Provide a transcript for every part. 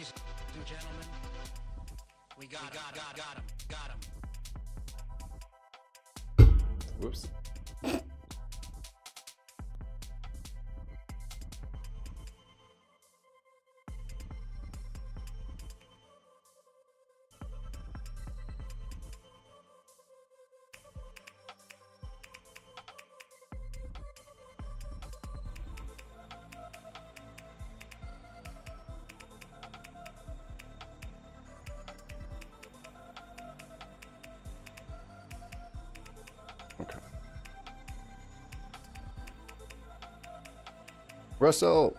ladies and gentlemen, we got him. Whoops. Okay. Russell.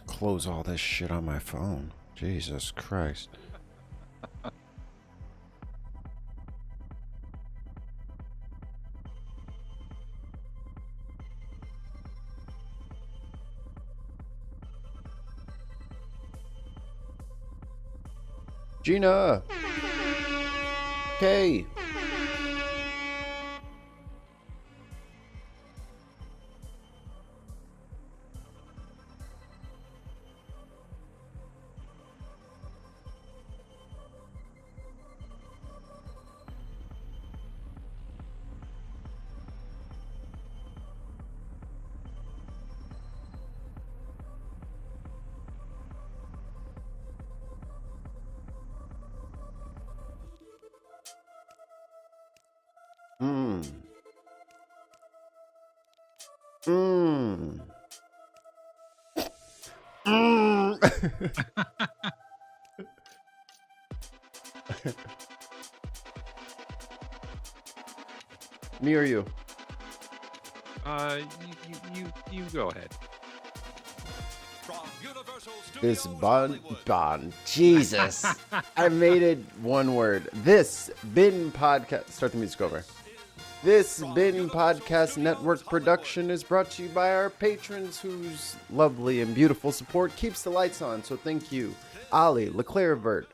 Close all this shit on my phone. Jesus Christ. Gina. Okay. Mmm. Mmm. Mmm. Me or you? You go ahead. This bon. Jesus. I made it one word. This bin podcast. Start the music over. This bin podcast network production is brought to you by our patrons whose lovely and beautiful support keeps the lights on. So thank you. Ali, LeClairevert,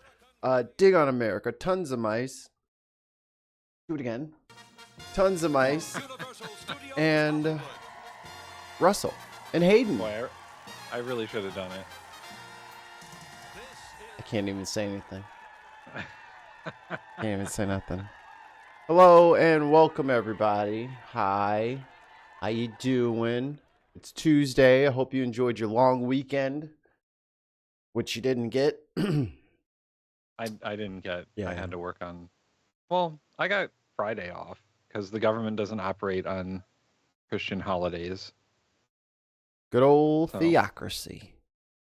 Dig on America, Tons of Mice. Do it again. Tons of Mice. And Russell and Hayden. Boy, I really should have done it. I can't even say anything. Can't even say nothing. Hello and welcome everybody. Hi. How you doing? It's Tuesday. I hope you enjoyed your long weekend, which you didn't get. I didn't get. Yeah. I had to work on. Well, I got Friday off because the government doesn't operate on Christian holidays. Good old theocracy.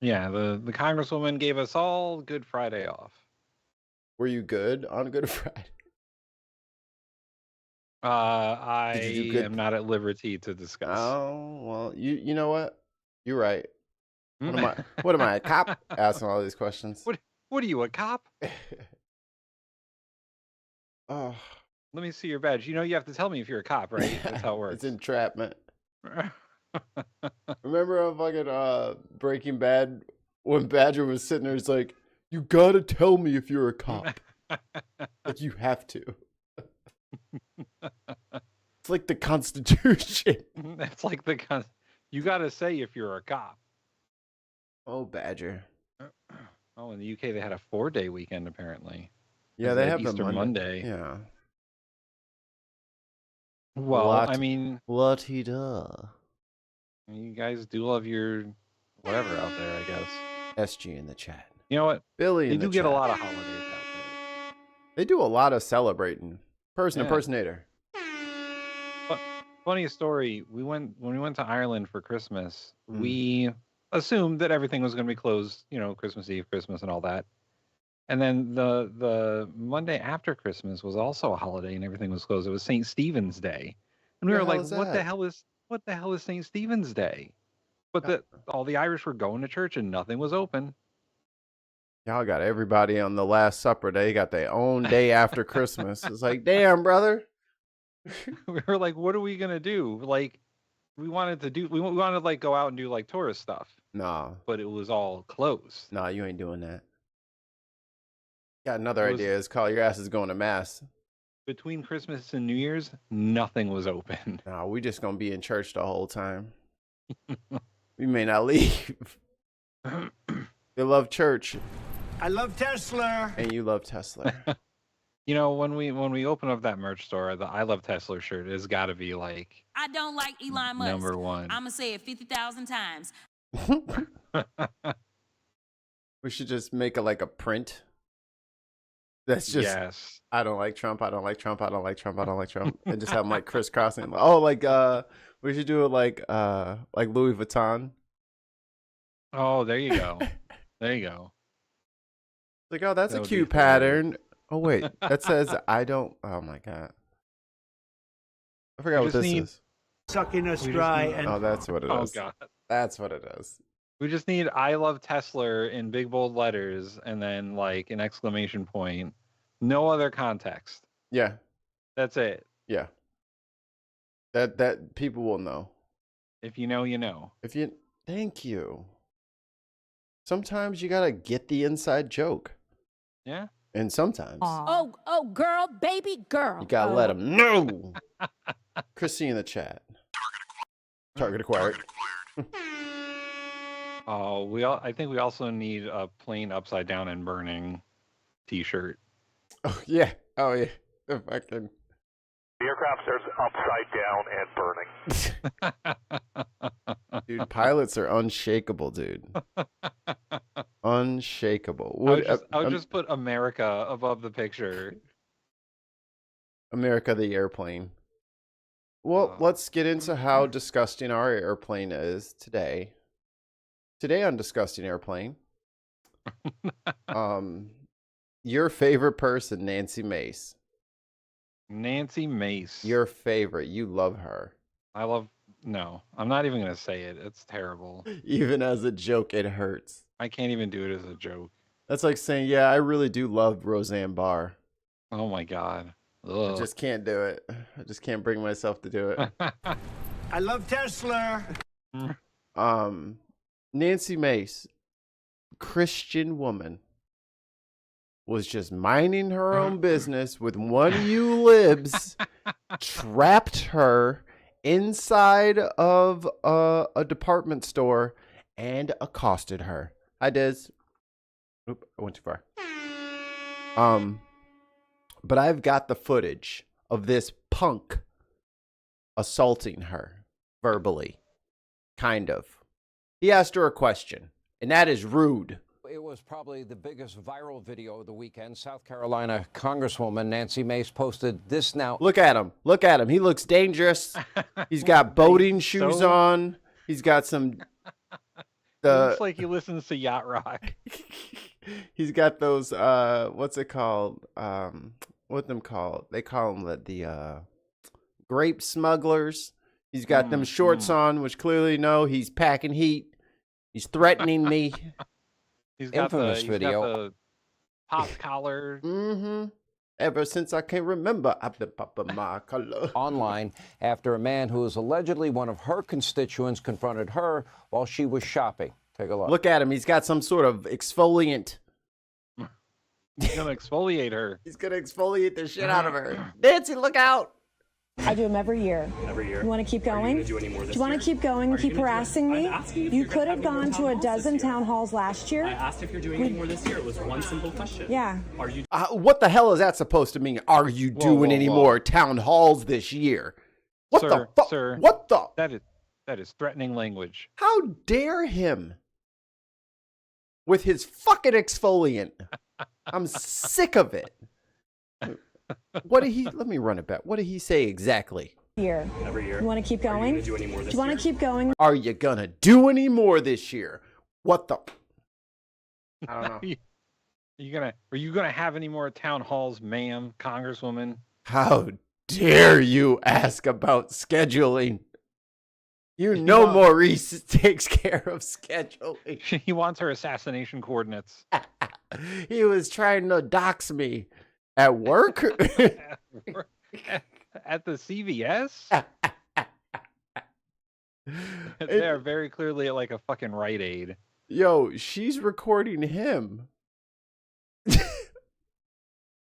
Yeah, the congresswoman gave us all Good Friday off. Were you good on Good Friday? I Did you do good? am not at liberty to discuss. Oh, well, you know what? You're right. What am I, a cop? Asking all these questions. What are you, a cop? Oh, Let me see your badge. You know you have to tell me if you're a cop, right? That's how it works. it's entrapment. Remember on fucking Breaking Bad when Badger was sitting there, he's like, you gotta tell me if you're a cop. Like you have to. It's like the Constitution. It's like you gotta say if you're a cop. Oh, Badger. Oh, in the UK they had a 4-day weekend apparently. Yeah, they have Easter the Monday. Yeah. Well, I mean, what he does. You guys do love your whatever out there, I guess. SG in the chat. You know what? Billy They in the do get chat. a lot of holidays out there. They do a lot of celebrating. Yeah. Impersonator. But funny story, when we went to Ireland for Christmas, Mm. we assumed that everything was going to be closed, Christmas Eve, Christmas and all that. And then the Monday after Christmas was also a holiday and everything was closed. It was St. Stephen's Day. And we were like, what the hell is St. Stephen's Day? But all the Irish were going to church and nothing was open. Y'all got everybody on the Last Supper. They got their own day after Christmas. It's like, damn, brother. We were like, what are we gonna do? Like, we wanted to like go out and do like tourist stuff. Nah. But it was all closed. Nah, you ain't doing that. Got another It was idea. It's called Your Ass is Going to Mass. between Christmas and New Year's, nothing was open. No, we just going to be in church the whole time. We may not leave. They love church. I love Tesla. And you love Tesla. You know, when we open up that merch store, the I Love Tesla shirt has got to be like I don't like Elon Musk. number one. I'm going to say it 50,000 times. We should just make like a print. That's just, yes. I don't like Trump. I don't like Trump. I don't like Trump. I don't like Trump. And just have them like crisscrossing. Oh, like, we should do it like Louis Vuitton. Oh, there you go. There you go. Like, oh, that's That a would be cute pattern. Oh, wait. That says, I don't. Oh, my God. I forgot We what just this need- is. Sucking us We just dry need- and Oh, that's what it Oh is. god. That's what it is. We just need I Love Tesla in big bold letters and then like an exclamation point. No other context. Yeah. That's it. Yeah. That people will know. If you know, you know. If you, thank you. Sometimes you got to get the inside joke. Yeah. And sometimes Oh, girl, baby girl. you got to let them know. Chrissy in the chat. Target acquired. Oh, I think we also need a plain upside down and burning t-shirt. Oh, yeah. Oh, yeah. The fucking. The aircraft starts upside down and burning. Dude, pilots are unshakable, dude. Unshakable. I would just put America above the picture. America the airplane. Well, let's get into how disgusting our airplane is today. Today on Disgusting Airplane. Your favorite person, Nancy Mace. Nancy Mace. Your favorite. You love her. No, I'm not even going to say it. It's terrible. Even as a joke, it hurts. I can't even do it as a joke. That's like saying, yeah, I really do love Roseanne Barr. Oh my god. I Ugh. just can't do it. I just can't bring myself to do it. I love Tesla. Nancy Mace, Christian woman, was just minding her own business with one of you libs, trapped her inside of a department store and accosted her. Hi, Diz. Oop, I went too far. But I've got the footage of this punk assaulting her verbally, kind of. He asked her a question, and that is rude. It was probably the biggest viral video of the weekend. South Carolina Congresswoman Nancy Mace posted this now. Look at him. Look at him. He looks dangerous. He's got boating shoes So- on. He's got some. It looks like he listens to Yacht Rock. He's got those. What's it called? What them called? They call them the grape smugglers. He's got them shorts on, which clearly know he's packing heat. He's threatening me. He's got Infamous the video. Got the pop collar. Mm-hmm. Ever since I can remember, I've been popping my color. Online after a man who is allegedly one of her constituents confronted her while she was shopping. Take a look. Look at him. He's got some sort of exfoliant. He's gonna exfoliate her. He's gonna exfoliate the shit out of her. Nancy, look out! I do them every year. Every year. You want to keep going? Do any more this you want year? to keep going? Are you Keep gonna do it? harassing me? I'm asking if You you're could gonna have have any more gone to town a halls this dozen year. town halls last year. I asked if you're doing any more this year. It was one simple question. Yeah. Are you What the hell is that supposed to mean? Are you doing whoa, any whoa. more town halls this year? What the Sir, fuck? sir. What the? That is threatening language. How dare him? With his fucking exfoliant. I'm sick of it. What did he? Let me run it back. What did he say exactly? Year. every year? You want to keep Are you going? gonna do any more this Do you want year? to keep going? Are you gonna do any more this year? What the? I don't know. Are you gonna have any more town halls, ma'am, Congresswoman? How dare you ask about scheduling? You know Maurice takes care of scheduling. He wants her assassination coordinates. He was trying to dox me at work. At the CVS? They're very clearly at like a fucking Rite Aid. Yo, she's recording him.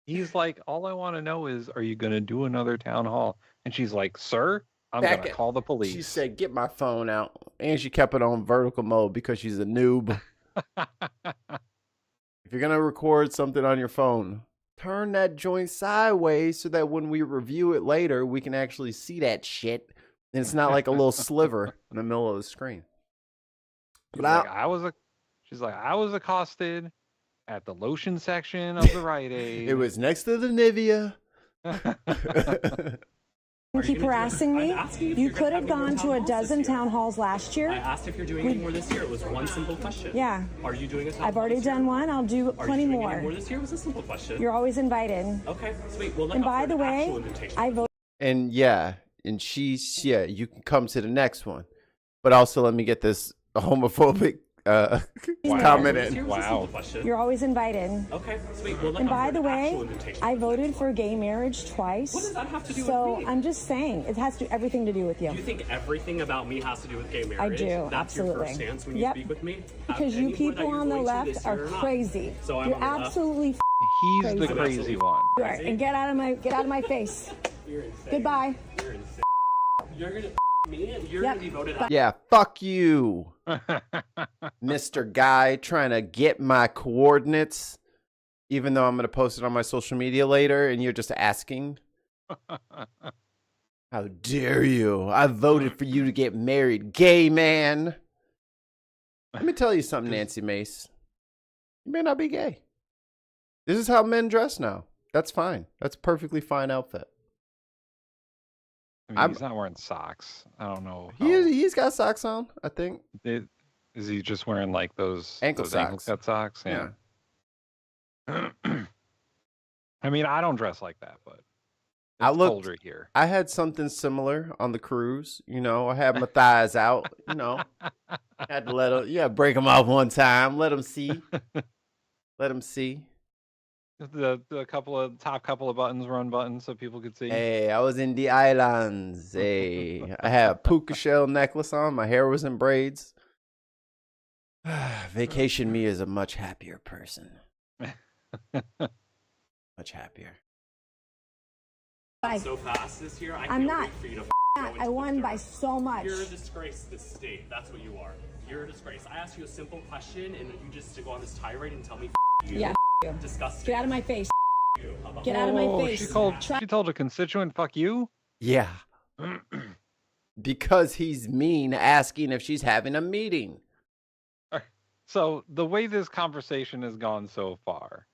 He's like, all I want to know is, are you going to do another town hall? And she's like, sir, I'm going to call the police. She said, get my phone out. And she kept it on vertical mode because she's a noob. If you're going to record something on your phone, turn that joint sideways so that when we review it later, we can actually see that shit. And it's not like a little sliver in the middle of the screen. She's like, I was accosted at the lotion section of the Rite Aid. It was next to the Nivea. Keep harassing me. You could have gone to a dozen town halls last year. I asked if you're doing any more this year. It was one simple question. Yeah. Are you doing a town I've already done one. I'll do plenty Are you doing more. any more this year? It was a simple question. You're always invited. Okay, sweet. Well, look And out by for the an way, actual invitation. I voted. And yeah, you can come to the next one. But also, let me get this homophobic comment This in. year was a simple question. You're always invited. Okay, sweet. Well, look And out by for the an way, actual invitation. I voted for gay marriage twice. What does that have to do with So me? I'm just saying, it has to everything to do with you. Do you think everything about me has to do with gay marriage? I do, That's absolutely. your first stance when you Yep. speak with me? Because you people on the left are crazy. So I'm You're on the left. absolutely He's the crazy one. you are. And get out of my face. You're insane. Goodbye. You're insane. You're gonna me and you're Yep. gonna be voted out. Yeah, fuck you, Mr. Guy, trying to get my coordinates, even though I'm going to post it on my social media later, and you're just asking. How dare you? I voted for you to get married, gay man. Let me tell you something, Nancy Mace. You may not be gay. This is how men dress now. That's fine. That's a perfectly fine outfit. I mean, he's not wearing socks. I don't know. He's got socks on, I think. Is he just wearing like those Ankle ankle socks. cut socks? Yeah. I mean, I don't dress like that, but it's colder here. I had something similar on the cruise. You know, I had my thighs out. You know, had to break them off one time. Let them see. Let them see. The top couple of buttons were unbuttoned so people could see. Hey, I was in the islands. Hey, I had a puka shell necklace on. My hair was in braids. Vacation me is a much happier person. Much happier. Bye. So fast this year. I I'm can't not. wait for you to go into I the won by dirt. so much. You're a disgrace to this state. That's what you are. You're a disgrace. I asked you a simple question, and you just to go on this tirade and tell me you. Yeah, you. Disgusting. Get out of my face. You. How about Get out of my Oh, face. she told a constituent, "Fuck you." Yeah. Because he's mean, asking if she's having a meeting. So the way this conversation has gone so far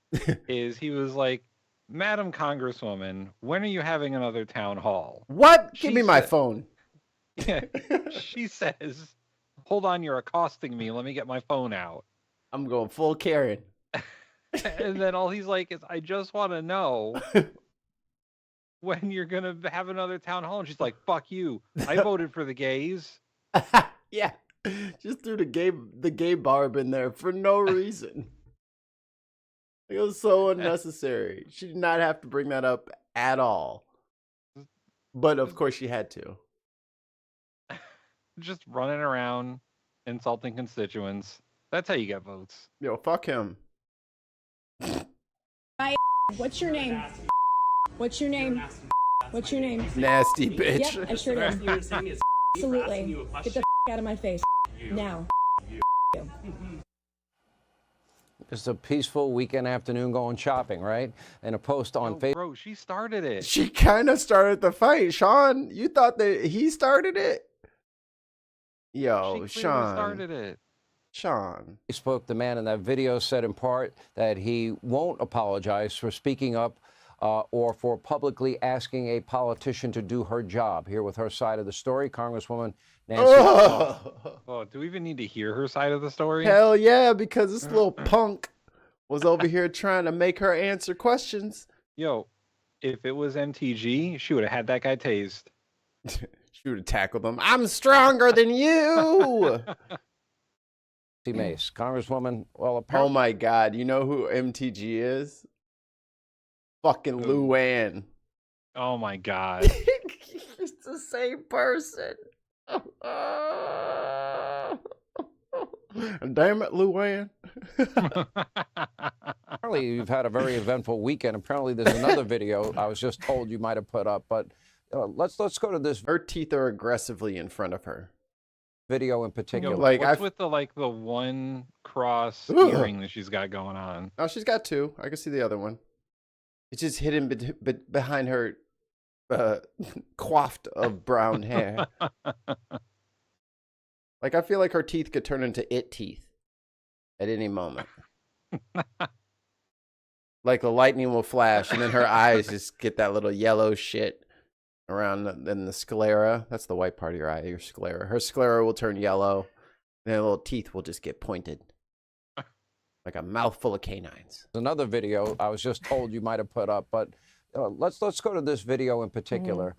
is he was like, "Madam Congresswoman, when are you having another town hall?" What? Give me my phone. She says, "Hold on, you're accosting me. Let me get my phone out." I'm going full Karen. And then all he's like is, "I just want to know when you're gonna have another town hall." And she's like, "Fuck you. I voted for the gays." Yeah. Just threw the gay barb in there for no reason. It was so unnecessary. She did not have to bring that up at all. But of course she had to. Just running around, insulting constituents. That's how you get votes. Yo, fuck him. What's your name? What's your name? What's your name? Nasty bitch. Yep, I sure do. You're saying is Absolutely. Get the out of my face. Now. It's a peaceful weekend afternoon going shopping, right? And a post on Facebook. Bro, she started it. She kind of started the fight. Sean, you thought that he started it? Yo, She clearly Sean. started it. Sean. Facebook, the man in that video said in part that he won't apologize for speaking up or for publicly asking a politician to do her job. Here with her side of the story, Congresswoman Nancy. Oh, do we even need to hear her side of the story? Hell yeah, because this little punk was over here trying to make her answer questions. Yo, if it was MTG, she would have had that guy tased. She would have tackled him. I'm stronger than you. Mace, Congresswoman. Well, Oh apparently. my God. You know who MTG is? Fucking Luann. Oh my God. It's the same person. Damn it, Luann. Apparently, you've had a very eventful weekend. Apparently, there's another video I was just told you might have put up. But let's go to this Her teeth are aggressively in front of her. video in particular. Like, What's with the one cross Ugh. earring that she's got going on? Oh, she's got two. I can see the other one. It's just hidden behind her coiffed of brown hair. Like, I feel like her teeth could turn into it teeth at any moment. Like the lightning will flash, and then her eyes just get that little yellow shit around in the sclera. That's the white part of your eye, your sclera. Her sclera will turn yellow, and her little teeth will just get pointed. Like a mouthful of canines. Another video I was just told you might have put up, but let's go to this video in particular.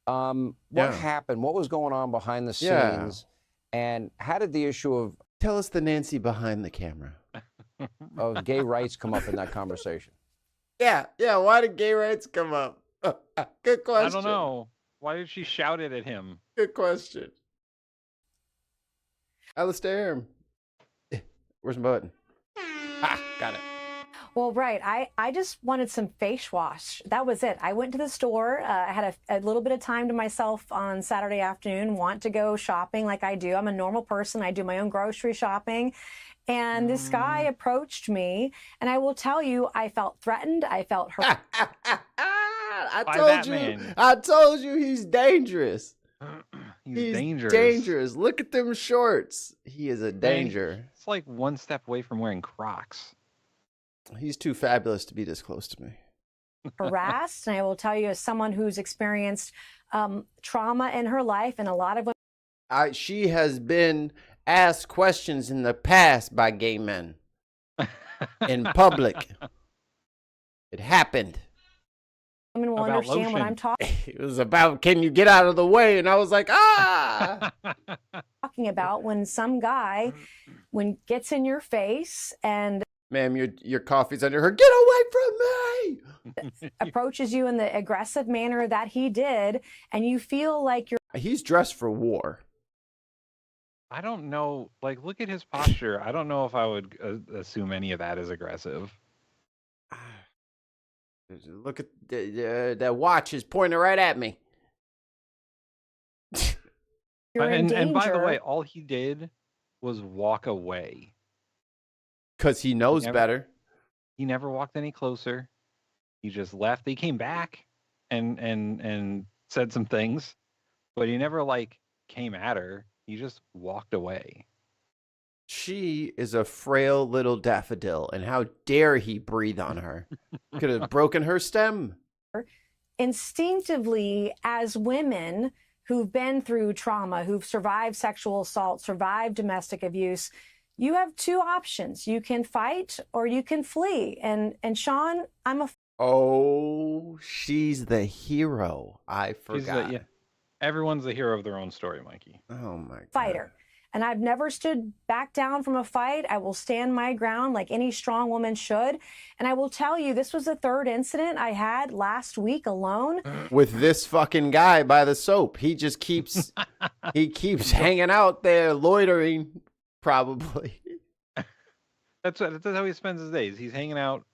What happened? What was going on behind the scenes? And how did the issue of Tell us the Nancy behind the camera. gay rights come up in that conversation? Yeah. Why did gay rights come up? Good question. I don't know. Why did she shout it at him? Good question. Alistair. Where's my button? Ah, got it. Well, right. I just wanted some face wash. That was it. I went to the store. I had a little bit of time to myself on Saturday afternoon, want to go shopping like I do. I'm a normal person. I do my own grocery shopping. And this guy approached me, and I will tell you, I felt threatened. I felt hurt. I told you he's dangerous. He's dangerous. Dangerous. Look at them shorts. He is a danger. It's like one step away from wearing Crocs. He's too fabulous to be this close to me. Harassed. And I will tell you, as someone who's experienced trauma in her life, and a lot of women. She has been asked questions in the past by gay men in public. It happened. Women will About understand what lotion. I'm talking It was about, can you get out of the way? And I was like, about. When some guy gets in your face and ma'am, your coffee's under her. Get away from me! approaches you in the aggressive manner that he did, and you feel like you're He's dressed for war. I don't know. Like, look at his posture. I don't know if I would assume any of that is aggressive. Look at that watch is pointing right at me. you're in danger. And by the way, all he did was walk away. Because he knows better. He never walked any closer. He just left. He came back and said some things, but he never came at her. He just walked away. She is a frail little daffodil, and how dare he breathe on her? Could have broken her stem. Instinctively, as women who've been through trauma, who've survived sexual assault, survived domestic abuse, you have two options. You can fight or you can flee. And Sean, Oh, she's the hero. I forgot. Everyone's the hero of their own story, Mikey. Oh my God. fighter. And I've never stood back down from a fight. I will stand my ground like any strong woman should. And I will tell you, this was the third incident I had last week alone. With this fucking guy by the soap. He just keeps hanging out there, loitering, probably. That's how he spends his days. He's hanging out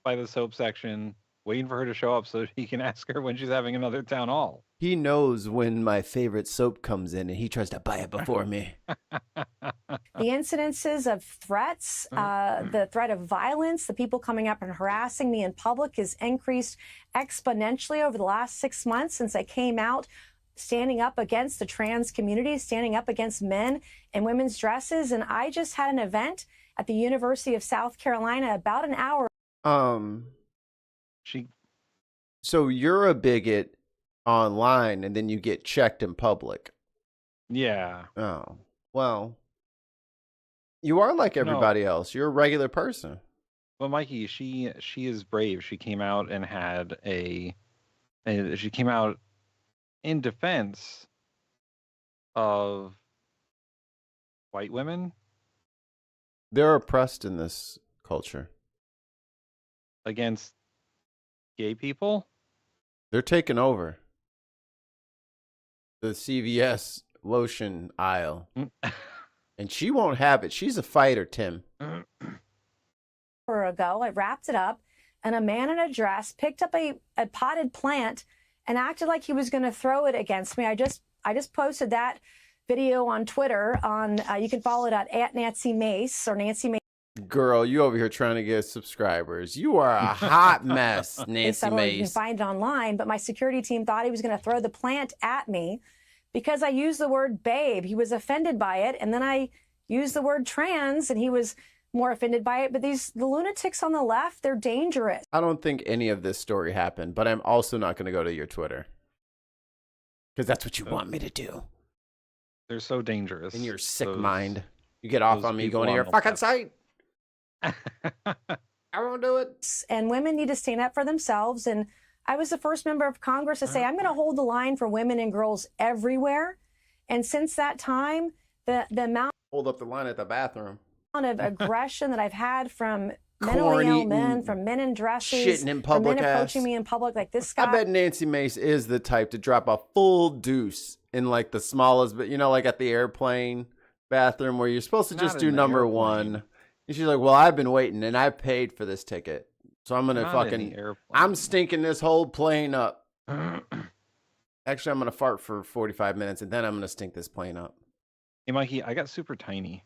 by the soap section, waiting for her to show up so he can ask her when she's having another town hall. He knows when my favorite soap comes in, and he tries to buy it before me. The incidences of threats, the threat of violence, the people coming up and harassing me in public has increased exponentially over the last 6 months since I came out, standing up against the trans community, standing up against men in women's dresses. And I just had an event at the University of South Carolina about an hour. So you're a bigot online, and then you get checked in public. Yeah. Oh, well, you are like everybody else. You're a regular person. Well, Mikey, she is brave. She came out and she came out in defense of white women. They're oppressed in this culture. Against gay people? They're taking over the CVS lotion aisle. And she won't have it. She's a fighter, Tim. For ago. I wrapped it up, and a man in a dress picked up a potted plant and acted like he was going to throw it against me. I just posted that video on Twitter. You can follow it at Nancy Mace or Nancy Mace. Girl, you over here trying to get subscribers. You are a hot mess, Nancy You can Mace. find it online, but my security team thought he was going to throw the plant at me because I used the word babe. He was offended by it, and then I used the word trans, and he was more offended by it. But the lunatics on the left, they're dangerous. I don't think any of this story happened, but I'm also not going to go to your Twitter because that's what you want me to do. They're so dangerous. In your sick mind, you get off on me people going to on your the fucking left. site. I won't do it. And women need to stand up for themselves. And I was the first member of Congress to say, I'm going to hold the line for women and girls everywhere. And since that time, the amount Hold up the line at the bathroom. of aggression that I've had from mentally ill men, from men in dresses, shitting in from public men approaching ass. me in public like this guy. I bet Nancy Mace is the type to drop a full deuce in like the smallest, but like at the airplane bathroom where you're supposed to Not just in do the number airplane. one. And she's like, well, I've been waiting and I paid for this ticket. So I'm going to Not in the fucking, airplane. I'm stinking this whole plane up. Actually, I'm going to fart for 45 minutes and then I'm going to stink this plane up. Hey, Mikey, I got super tiny.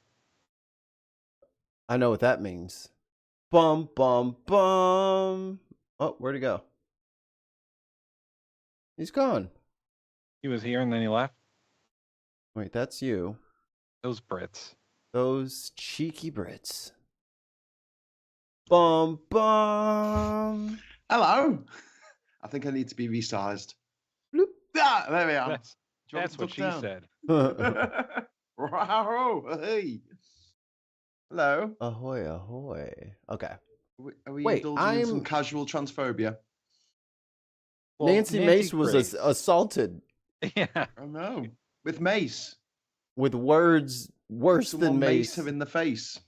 I know what that means. Bum, bum, bum. Oh, where'd he go? He's gone. He was here and then he left. Wait, that's you. Those Brits. Those cheeky Brits. Bum, bum. Hello. I think I need to be resized. Bloop. Ah, there we are. That's, Do you want that's me what to she duck down? said. Wow. Hey. Hello. Ahoy, ahoy. Okay. Are we Wait, indulging in some I'm- casual transphobia? Well, Nancy Mace was Grace. assaulted Yeah. Oh no. With mace. with words worse Someone than mace Mace. her in the face.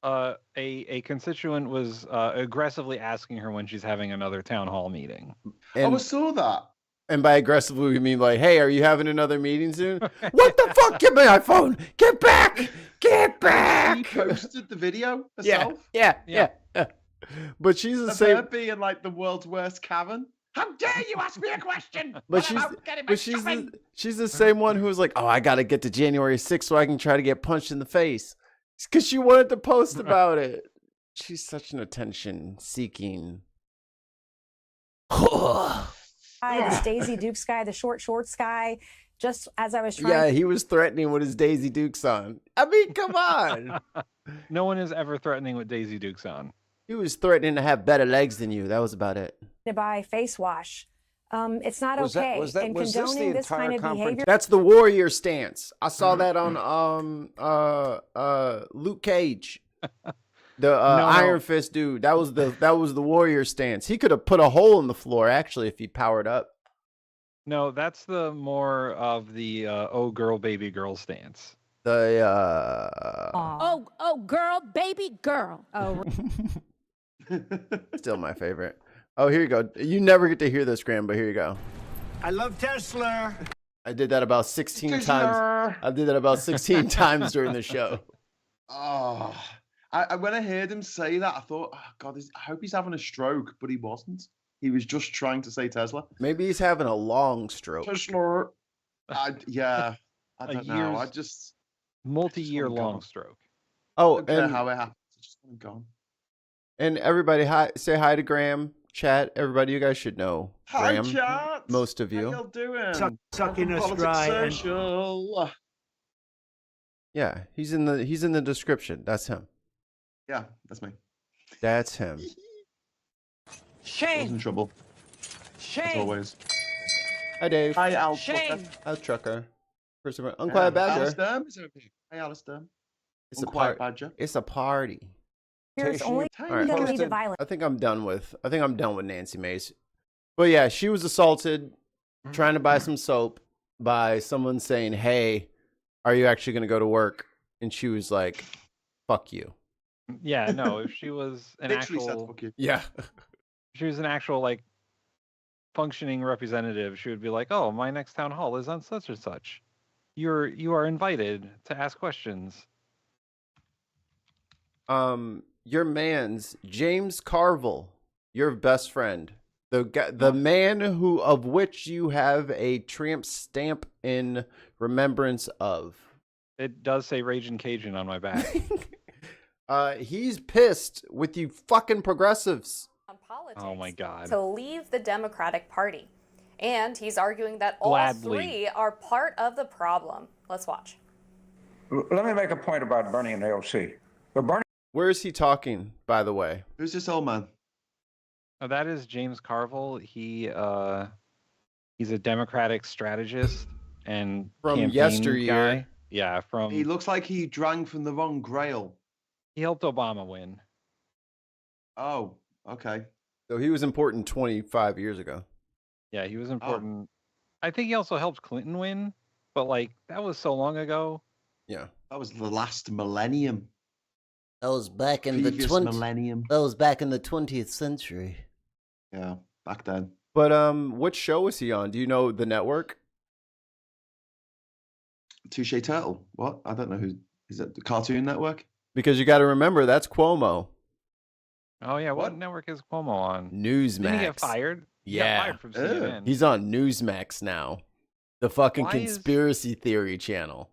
A constituent was aggressively asking her when she's having another town hall meeting. And, I saw that. and by aggressively, we mean like, hey, are you having another meeting soon? What the fuck? Give me my phone. Get back. Get She back. posted the video Yeah, herself. yeah. But she's the Of same. her being like the world's worst Karen. How dare you ask me a question? But What she's about getting my but she's shopping? she's the same one who was like, oh, I gotta get to January 6th so I can try to get punched in the face because she wanted to post about it. She's such an attention-seeking. This Daisy Dukes guy, the short shorts guy, just as I was trying Yeah, he was threatening with his Daisy Dukes on. I mean, come on. No one is ever threatening with Daisy Dukes on. He was threatening to have better legs than you. That was about it. to buy face wash. It's not Was that- okay. was that- and was this the condoning this kind entire of conference? behavior. That's the warrior stance. I saw that on Luke Cage. The No. Iron Fist dude. That was the warrior stance. He could have put a hole in the floor actually if he powered up. No, that's the more of the oh girl baby girl stance. The Oh, girl, baby girl. Oh, still my favorite. Oh, here you go. You never get to hear this, Graham, but here you go. I love Tesla. I did that about 16 times. I did that about 16 times during the show. Oh, when I heard him say that, I thought, oh, God, I hope he's having a stroke, but he wasn't. He was just trying to say Tesla. Maybe he's having a long stroke. Tesla. Yeah, I A don't know. I year's- just Multi-year wanna go. long stroke. Oh, don't care and how it happens. I just want him gone. And everybody, say hi to Graham. Chat, everybody, you guys should know Hi, Graham. chat. Most of How you. y'all doing? Sucking us Politics dry. And Social. Yeah, he's in the description. That's him. Yeah, that's me. That's him. I was in trouble. As always. Hi, Dave. Hi, Al. Hi, Trucker. Christopher. Unquiet Badger. Alistair is over here. Hi, Alistair. It's a Unquiet party. Badger. It's a party. it's only Tiny All right. going to lead to Posted- violence. I think I'm done with Nancy Mace. But yeah, she was assaulted trying to buy some soap by someone saying, "Hey, are you actually going to go to work?" And she was like, "Fuck you." Yeah, no, if she was an Literally said, actual fuck you. Yeah. she was an actual like functioning representative, she would be like, "Oh, my next town hall is on such and such. You are invited to ask questions." your man's James Carville, your best friend, the man who of which you have a tramp stamp in remembrance of. It does say Raging Cajun on my back. He's pissed with you fucking progressives. On politics Oh my God. to leave the Democratic Party. And he's arguing that all Gladly. three are part of the problem. Let's watch. Let me make a point about Bernie and AOC. But Bernie. Where is he talking, by the way? Who's this old man? Oh, that is James Carville. He's a Democratic strategist and From campaign yesteryear. guy. Yeah, He looks like he drank from the wrong grail. he helped Obama win. Oh, okay. So he was important 25 years ago. Yeah, he was important. I think he also helped Clinton win, but like that was so long ago. Yeah. That was the last millennium. That was back in Previous the millennium. That was back in the 20th century. Yeah, back then. But what show was he on? Do you know the network? Touche Turtle. What? I don't know who. Is that the Cartoon Network? Because you got to remember that's Cuomo. Oh yeah, what network is Cuomo on? Newsmax. Didn't he get fired? He got Yeah. fired from CNN. He's on Newsmax now. The fucking Why is- conspiracy theory channel.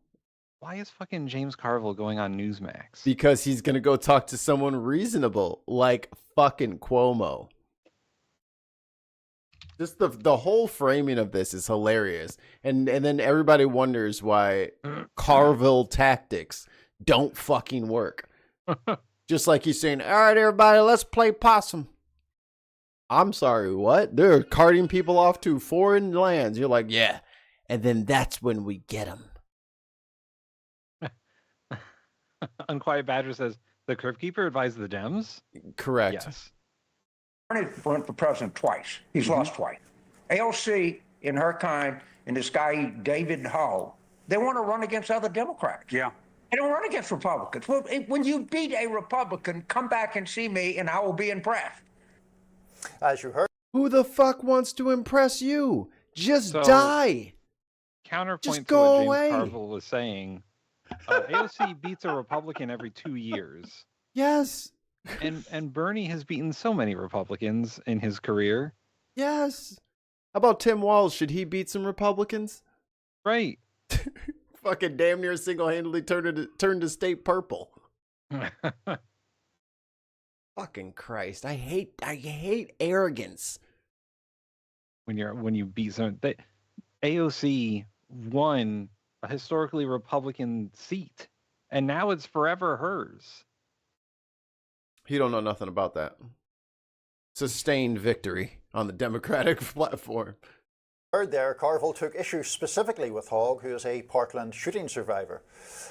Why is fucking James Carville going on Newsmax? Because he's going to go talk to someone reasonable like fucking Cuomo. Just the whole framing of this is hilarious. And then everybody wonders why Carville tactics don't fucking work. Just like he's saying, all right, everybody, let's play possum. I'm sorry, what? They're carting people off to foreign lands. You're like, yeah. And then that's when we get them. Unquiet Badger says, the Crypt Keeper advised the Dems? Correct. Yes. Bernie went for president twice. He's lost twice. AOC, in her kind, and this guy, David Hall, they want to run against other Democrats. Yeah. They don't run against Republicans. Well, when you beat a Republican, come back and see me, and I will be impressed. As you heard. Who the fuck wants to impress you? Just So- die. Counterpoint Just to go what James away. Carville was saying, AOC beats a Republican every 2 years. Yes. And Bernie has beaten so many Republicans in his career. Yes. How about Tim Walz? Should he beat some Republicans? Right. Fucking damn near single-handedly turned the state purple. Fucking Christ. I hate arrogance. When you beat someone, AOC won a historically Republican seat, and now it's forever hers. You don't know nothing about that. Sustained victory on the Democratic platform. Heard there, Carville took issue specifically with Hogg, who is a Parkland shooting survivor.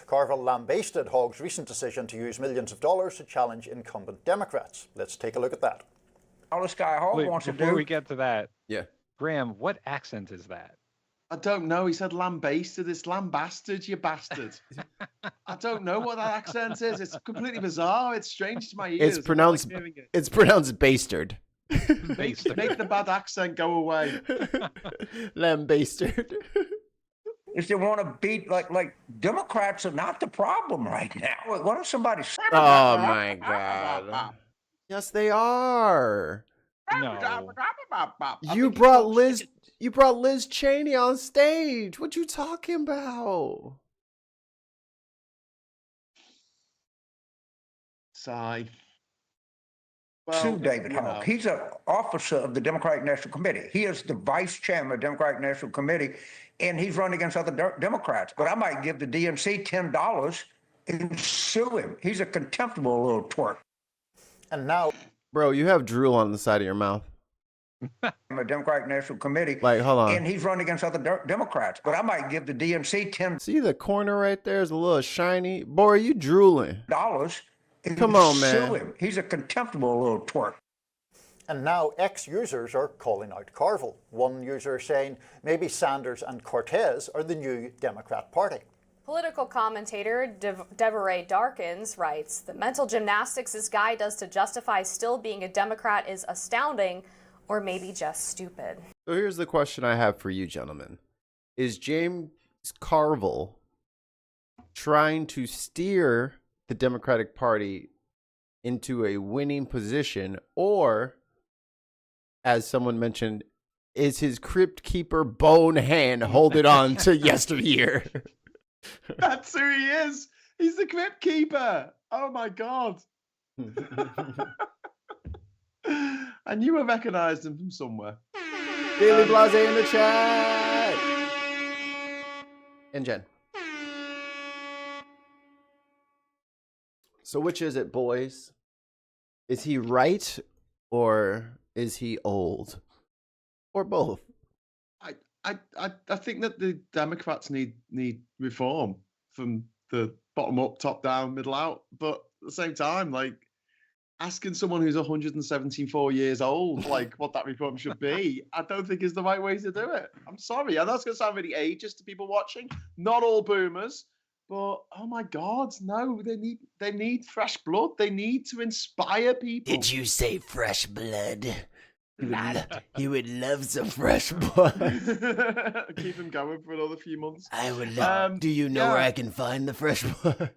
Carville lambasted Hogg's recent decision to use millions of dollars to challenge incumbent Democrats. Let's take a look at that. All this guy Hogg Wait, wants to before do. we get to that, Yeah. Graham, what accent is that? I don't know. He said lambasted. It's lambasted, you bastard. I don't know what that accent is. It's completely bizarre. It's strange to my ears. It's pronounced I don't like hearing it. it's pronounced bastard. Make the bad accent go away. Lambastard. Is they want to beat like Democrats are not the problem right now. What if somebody? Oh my God. Yes, they are. No. You brought Liz Cheney on stage. What you talking about? Sigh. Sue David you Hogg. know. He's an officer of the Democratic National Committee. He is the vice chairman of the Democratic National Committee, and he's running against other Democrats. But I might give the DNC $10 and sue him. He's a contemptible little twerp. And now, Bro, you have drool on the side of your mouth. I'm a Democratic National Committee. Like, hold on. And he's running against other Democrats. But I might give the DNC $10 See the corner right there is a little shiny. Boy, are you drooling? and Come on, sue man. him. He's a contemptible little twerp. and now ex-users are calling out Carville. One user saying maybe Sanders and Cortez are the new Democrat Party. Political commentator Deborah Darkins writes, the mental gymnastics this guy does to justify still being a Democrat is astounding, or maybe just stupid. So here's the question I have for you, gentlemen. Is James Carville trying to steer the Democratic Party into a winning position, or, as someone mentioned, is his crypt keeper bone hand holding on to yesteryear? That's who he is. He's the crypt keeper. Oh my god. I knew I recognized him from somewhere. Daily Blase in the chat. And Jen. So which is it, boys? Is he right or is he old? Or both? I think that the Democrats need reform from the bottom up, top down, middle out. But at the same time, like asking someone who's 174 years old, like what that reform should be, I don't think is the right way to do it. I'm sorry. I know it's going to sound really ageist to people watching. Not all boomers, but oh my God, no, they need fresh blood. They need to inspire people. Did you say fresh blood? He would love some fresh blood. Keep him going for another few months. I would love. Do you know where I can find the fresh blood?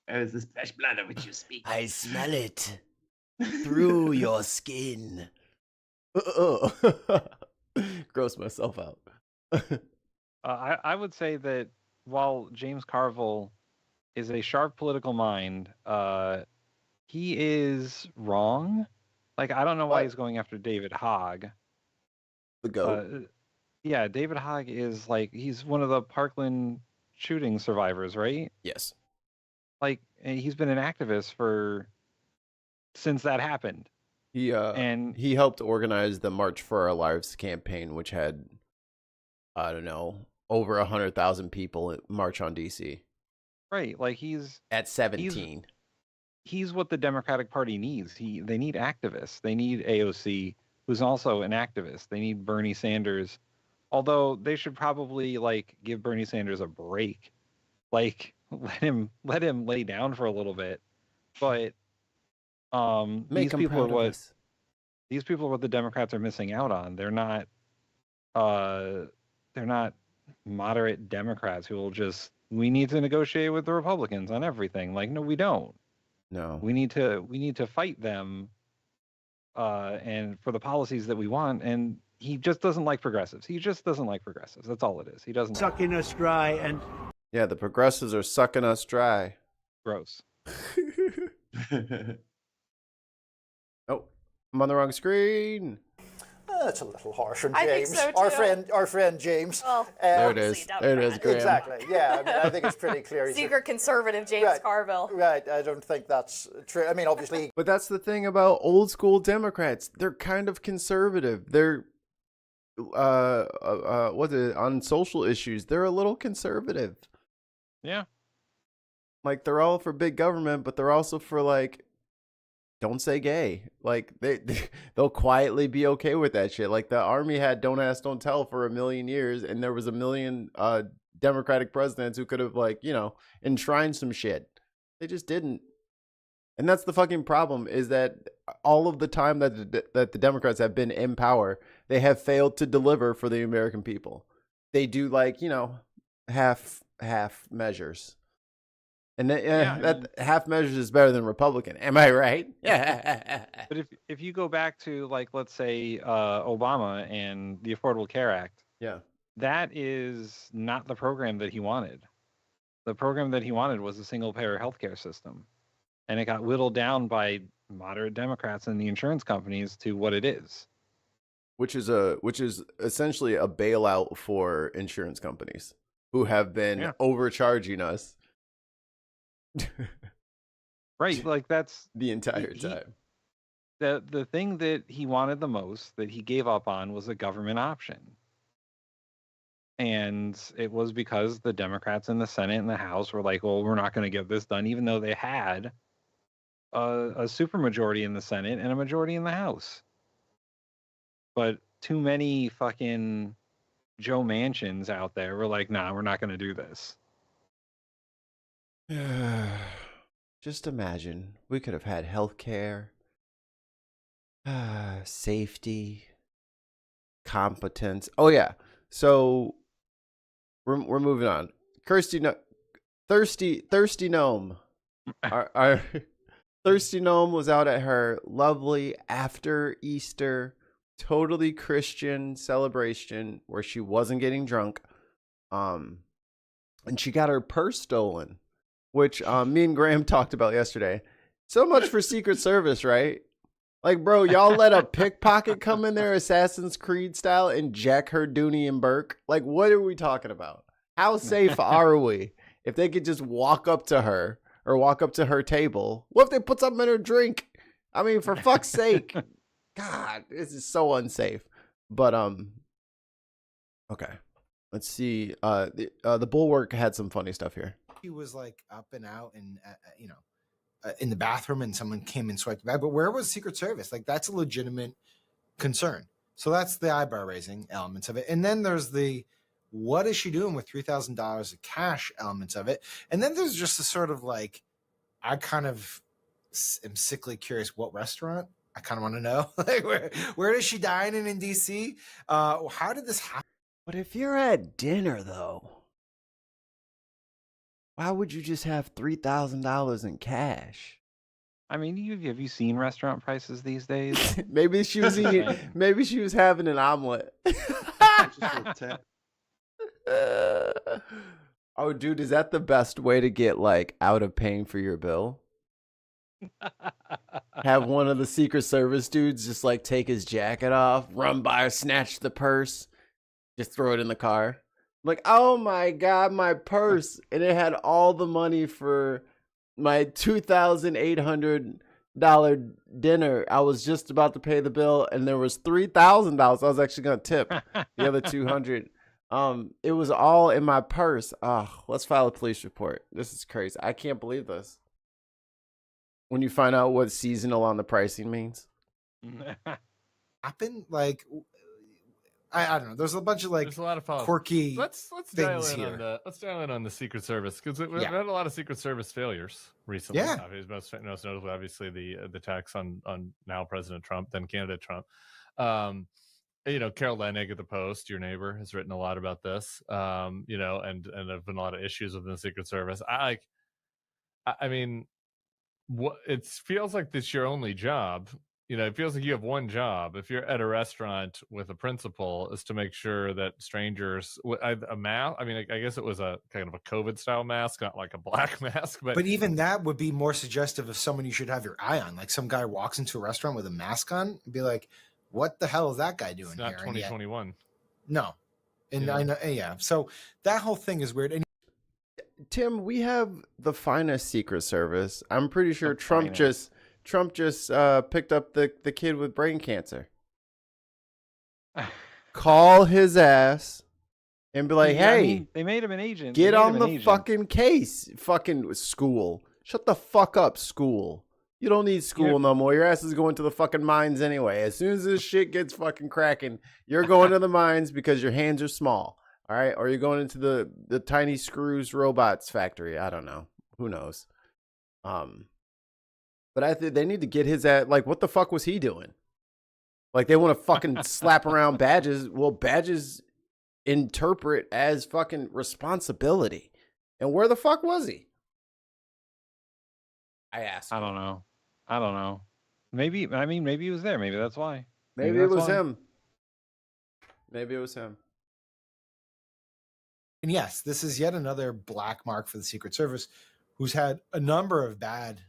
Is this fresh blood of which you speak? I smell it through your skin. Gross myself out. I would say that while James Carville is a sharp political mind, he is wrong. Like, I don't know why he's going after David Hogg. The GOAT. Yeah, David Hogg is like, he's one of the Parkland shooting survivors, right? Yes. Like, he's been an activist since that happened. He helped organize the March for Our Lives campaign, which had, I don't know, over 100,000 people march on DC. Right, like he's at 17. He's what the Democratic Party needs. They need activists. They need AOC, who's also an activist. They need Bernie Sanders, although they should probably like give Bernie Sanders a break, like let him lay down for a little bit. But these people are what the Democrats are missing out on. They're not moderate Democrats who will just, we need to negotiate with the Republicans on everything. Like, no, we don't. No. We need to fight them and for the policies that we want. And he just doesn't like progressives. He just doesn't like progressives. That's all it is. He doesn't sucking us dry. And yeah, the progressives are sucking us dry. Gross. Oh, I'm on the wrong screen. That's a little harsh on I James. think so too. Our friend James. Well, there it is. There it is, Graham. Exactly. Yeah, I mean, I think it's pretty clear. Secret conservative James Carville. Right. I don't think that's true. I mean, obviously. But that's the thing about old school Democrats. They're kind of conservative. They're on social issues, they're a little conservative. Yeah. Like they're all for big government, but they're also for like, don't say gay. Like they'll quietly be okay with that shit. Like the army had don't ask, don't tell for 1,000,000 years, and there was 1,000,000 Democratic presidents who could have enshrined some shit. They just didn't. And that's the fucking problem, is that all of the time that the Democrats have been in power, they have failed to deliver for the American people. They do half measures. And that half measures is better than Republican. Am I right? Yeah. But if you go back to let's say Obama and the Affordable Care Act, yeah, that is not the program that he wanted. The program that he wanted was a single payer healthcare system, and it got whittled down by moderate Democrats and the insurance companies to what it is, which is essentially a bailout for insurance companies who have been overcharging us. Right, like that's the entire time. The thing that he wanted the most, that he gave up on, was a government option. And it was because the Democrats in the Senate and the House were like, well, we're not going to get this done, even though they had a supermajority in the Senate and a majority in the House. But too many fucking Joe Manchins out there were like, nah, we're not going to do this. Just imagine, we could have had healthcare, safety, competence. Oh yeah, so we're moving on. Thirsty Gnome. Thirsty Gnome was out at her lovely after Easter, totally Christian celebration where she wasn't getting drunk. And she got her purse stolen, which me and Graham talked about yesterday. So much for Secret Service, right? Like, bro, y'all let a pickpocket come in there Assassin's Creed style and jack her Dooney and Burke? Like, what are we talking about? How safe are we if they could just walk up to her or walk up to her table? What if they put something in her drink? I mean, for fuck's sake. God, this is so unsafe. But, okay. Let's see. The Bulwark had some funny stuff here. He was like up and out and, in the bathroom and someone came and swiped the bag. But where was Secret Service? Like, that's a legitimate concern. So that's the eyebrow raising elements of it. And then there's the, what is she doing with $3,000 of cash elements of it? And then there's just a sort of like, I kind of am sickly curious what restaurant. I kind of want to know. Like, where does she dine in DC? How did this happen? But if you're at dinner, though, why would you just have $3,000 in cash? I mean, have you seen restaurant prices these days? Maybe she was eating. Maybe she was having an omelet. Oh, dude, is that the best way to get like out of paying for your bill? Have one of the Secret Service dudes just like take his jacket off, run by her, snatch the purse, just throw it in the car. Like, oh my God, my purse. And it had all the money for my $2,800 dinner. I was just about to pay the bill and there was $3,000. I was actually going to tip the other $200. It was all in my purse. Let's file a police report. This is crazy. I can't believe this. When you find out what seasonal on the pricing means. Happen? Like, I don't know. There's a bunch of like there's a lot of quirky let's things dial in here. let's dial in on the Secret Service because we've had a lot of Secret Service failures recently. Yeah. Most notably, obviously, the attacks on now President Trump, then candidate Trump. Carol Leonnig at the Post, your neighbor, has written a lot about this. And there've been a lot of issues within the Secret Service. I mean, what it feels like this your only job. It feels like you have one job. If you're at a restaurant with a principal, is to make sure that strangers a mask. I mean, I guess it was a kind of a COVID style mask, not like a black mask. But even that would be more suggestive of someone you should have your eye on. Like some guy walks into a restaurant with a mask on and be like, what the hell is that guy doing it's not here? 2021. No. And I know, yeah. So that whole thing is weird. And Tim, we have the finest Secret Service. I'm pretty sure Trump just picked up the kid with brain cancer. Call his ass and be like, hey, they made him an agent. Get on the fucking case. Fucking school. Shut the fuck up, school. You don't need school no more. Your ass is going to the fucking mines anyway. As soon as this shit gets fucking cracking, you're going to the mines because your hands are small. All right? Or you're going into the tiny screws robots factory. I don't know. Who knows? But I think they need to get his ass. Like, what the fuck was he doing? Like, they want to fucking slap around badges. Well, badges interpret as fucking responsibility. And where the fuck was he? I asked. I don't know. Maybe he was there. Maybe that's why. Maybe it was him. Maybe it was him. And yes, this is yet another black mark for the Secret Service, who's had a number of bad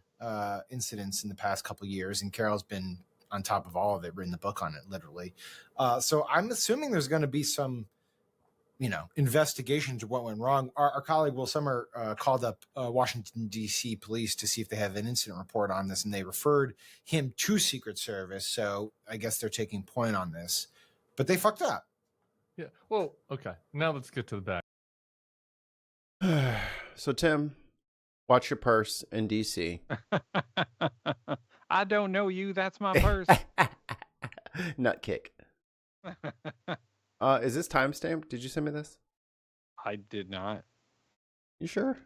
incidents in the past couple of years, and Carol's been on top of all of it, written the book on it, literally. So I'm assuming there's going to be some, investigation to what went wrong. Our colleague Will Summer called up Washington, D.C. police to see if they have an incident report on this, and they referred him to Secret Service. So I guess they're taking point on this, but they fucked up. Yeah. Well, okay. Now let's get to the back. So, Tim, watch your purse in D.C. I don't know you. That's my purse. Nut kick. Is this timestamped? Did you send me this? I did not. You sure?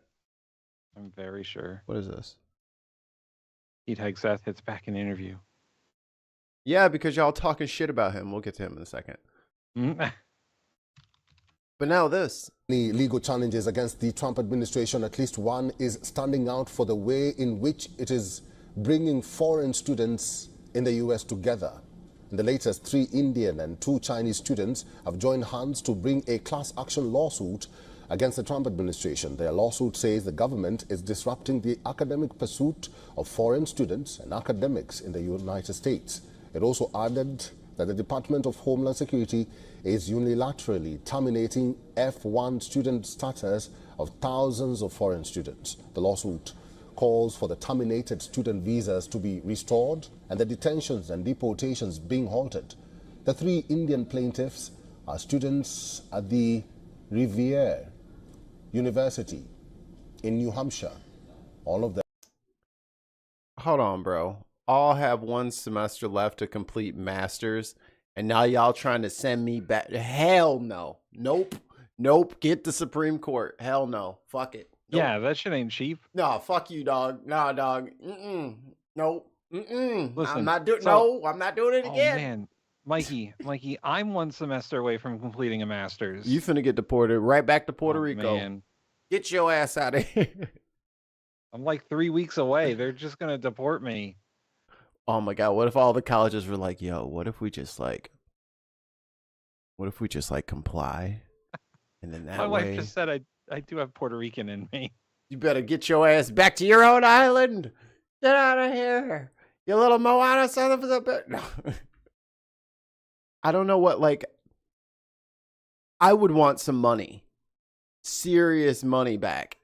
I'm very sure. What is this? Pete Hegseth hits back in interview. Yeah, because y'all talking shit about him. We'll get to him in a second. But now this. The legal challenges against the Trump administration, at least one is standing out for the way in which it is bringing foreign students in the U.S. together. In the latest, 3 Indian and 2 Chinese students have joined hands to bring a class action lawsuit against the Trump administration. Their lawsuit says the government is disrupting the academic pursuit of foreign students and academics in the United States. It also added that the Department of Homeland Security is unilaterally terminating F1 student status of thousands of foreign students. The lawsuit calls for the terminated student visas to be restored and the detentions and deportations being halted. The 3 Indian plaintiffs are students at the Rivier University in New Hampshire. All of them. Hold on, bro. All have 1 semester left to complete masters, and now y'all trying to send me back? Hell no. Nope. Get the Supreme Court. Hell no. Fuck it. Nope. Yeah, that shit ain't cheap. No, fuck you, dog. Nah, dog. Nope. Listen, I'm not doing. No, I'm not doing it again. Oh man, Mikey, I'm 1 semester away from completing a master's. You finna get deported right back to Puerto Rico. Man. Get your ass out of here. I'm like 3 weeks away. They're just gonna deport me. Oh my god, what if all the colleges were like, yo, what if we just comply? And then that My way... wife just said I do have Puerto Rican in me. You better get your ass back to your own island. Get out of here. You little Moana son of a bitch. No. I don't know what, like, I would want some money. Serious money back.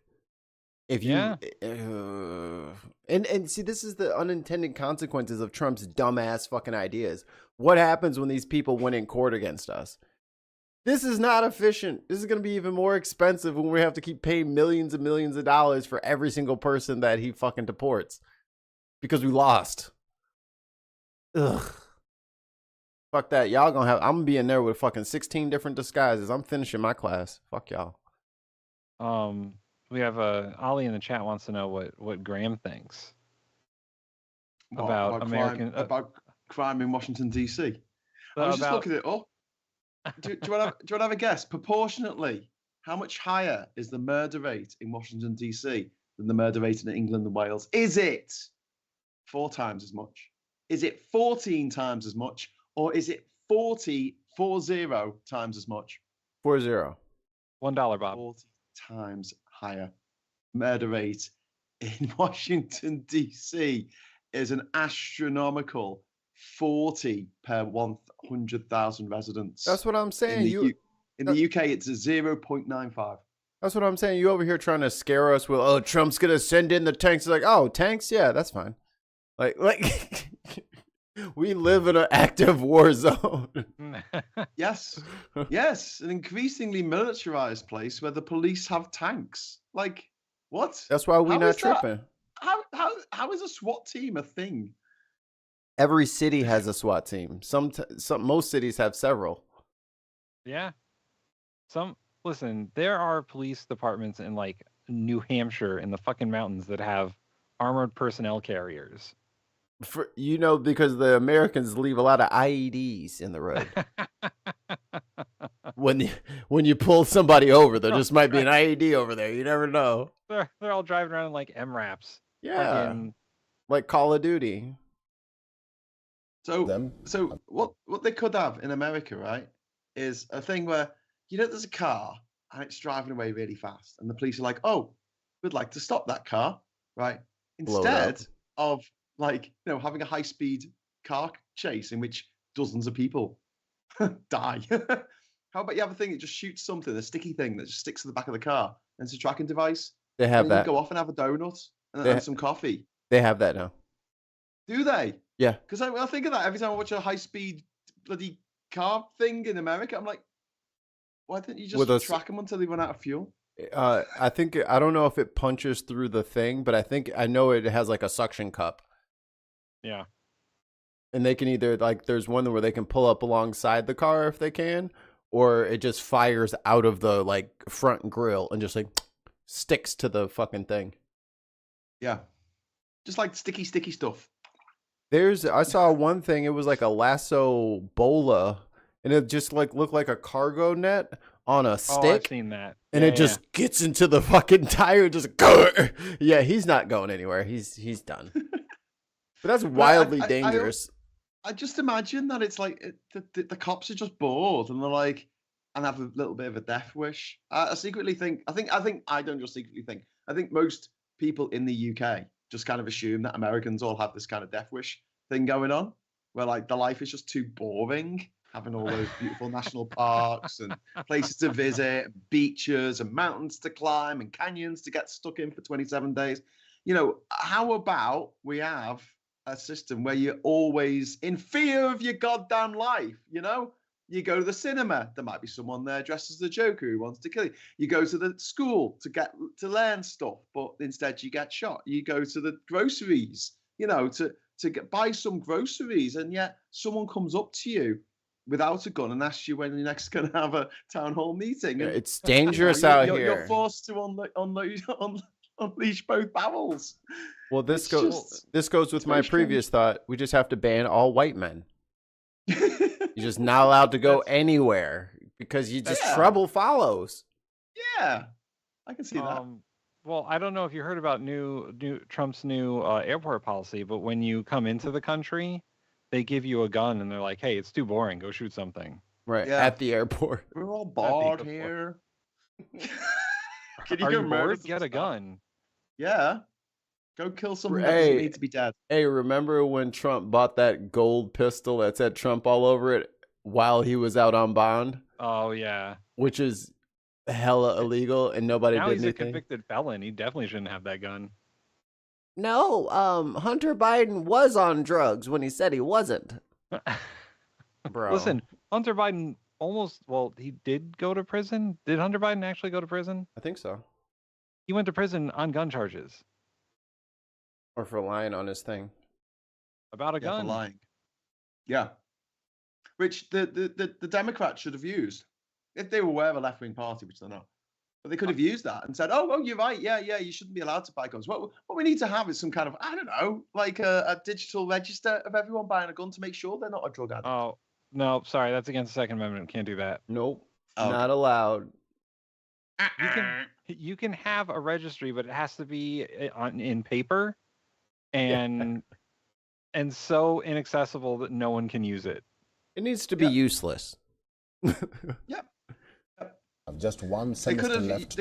If you and see, this is the unintended consequences of Trump's dumbass fucking ideas. What happens when these people win in court against us? This is not efficient. This is going to be even more expensive when we have to keep paying millions and millions of dollars for every single person that he fucking deports because we lost. Ugh. Fuck that. Y'all gonna have, I'm gonna be in there with fucking 16 different disguises. I'm finishing my class. Fuck y'all. We have Ollie in the chat wants to know what Graham thinks about American about crime in Washington D.C. I was just looking it up. Do you want to have a guess? Proportionately, how much higher is the murder rate in Washington D.C. than the murder rate in England and Wales? Is it 4 times as much? Is it 14 times as much? Or is it 40 times as much? 40. $1, Bob. 40 times higher murder rate in Washington D.C. is an astronomical 40 per 100,000 residents. That's what I'm saying. In the UK, it's a 0.95. That's what I'm saying. You over here trying to scare us with, oh, Trump's gonna send in the tanks. It's like, oh, tanks? Yeah, that's fine. Like we live in an active war zone. Yes, an increasingly militarized place where the police have tanks. Like, what? That's why we're not tripping. How is a SWAT team a thing? Every city has a SWAT team. Most cities have several. Yeah. Listen, there are police departments in like New Hampshire in the fucking mountains that have armored personnel carriers. Because the Americans leave a lot of IEDs in the road. when you pull somebody over, there just might be an IED over there. You never know. They're all driving around in like MRAPs. Yeah, like Call of Duty. So what they could have in America, right, is a thing where there's a car and it's driving away really fast, and the police are like, "Oh, we'd like to stop that car," right? Instead of having a high-speed car chase in which dozens of people die. How about you have a thing that just shoots something, a sticky thing that just sticks to the back of the car, and it's a tracking device? They have that. You go off and have a donut and some coffee. They have that now. Do they? Yeah. Because I think of that every time I watch a high-speed bloody car thing in America. I'm like, why didn't you just track them until they run out of fuel? I don't know if it punches through the thing, but I know it has like a suction cup. Yeah. And they can either there's one where they can pull up alongside the car if they can, or it just fires out of the front grill and just sticks to the fucking thing. Yeah. Just like sticky stuff. I saw one thing, it was like a lasso bola, and it just looked like a cargo net on a stick. Oh, I've seen that. And it just gets into the fucking tire, just yeah, he's not going anywhere. He's done. But that's wildly dangerous. I just imagine that it's like the cops are just bored and they're like, and have a little bit of a death wish. I secretly think, I don't just secretly think, I think most people in the UK just kind of assume that Americans all have this kind of death wish thing going on, where like the life is just too boring, having all those beautiful national parks and places to visit, beaches and mountains to climb and canyons to get stuck in for 27 days. You know, how about we have a system where you're always in fear of your goddamn life, you know? You go to the cinema, there might be someone there dressed as the Joker who wants to kill you. You go to the school to learn stuff, but instead you get shot. You go to the groceries, you know, to buy some groceries, and yet someone comes up to you without a gun and asks you when you're next going to have a town hall meeting. And, it's dangerous out here. You're forced to unleash both barrels. Well, this goes with my previous thought. We just have to ban all white men. You're just not allowed to go anywhere because you just trouble follows. Yeah, I can see that. Well, I don't know if you heard about Trump's new airport policy, but when you come into the country, they give you a gun and they're like, "Hey, it's too boring. Go shoot something." Right at the airport. We're all bored here. Can you Are go you murder? bored? Get a gun. Yeah. Go kill someone that doesn't need to be dead. Hey, remember when Trump bought that gold pistol that said Trump all over it while he was out on bond? Oh, yeah. Which is hella illegal and nobody Now did he's anything. a convicted felon. He definitely shouldn't have that gun. No, Hunter Biden was on drugs when he said he wasn't. Bro. Listen, Hunter Biden he did go to prison. Did Hunter Biden actually go to prison? I think so. He went to prison on gun charges. Or for lying on his thing. About a gun. For lying. Yeah. Which the Democrats should have used. If they were aware of a left-wing party, which they're not. But they could have used that and said, oh, you're right. Yeah, you shouldn't be allowed to buy guns. What we need to have is some kind of, I don't know, like a digital register of everyone buying a gun to make sure they're not a drug addict. Oh, no, sorry. That's against the Second Amendment. Can't do that. Nope. Not allowed. You can have a registry, but it has to be in paper and so inaccessible that no one can use it. It needs to be useless. Yep. I've just one semester left.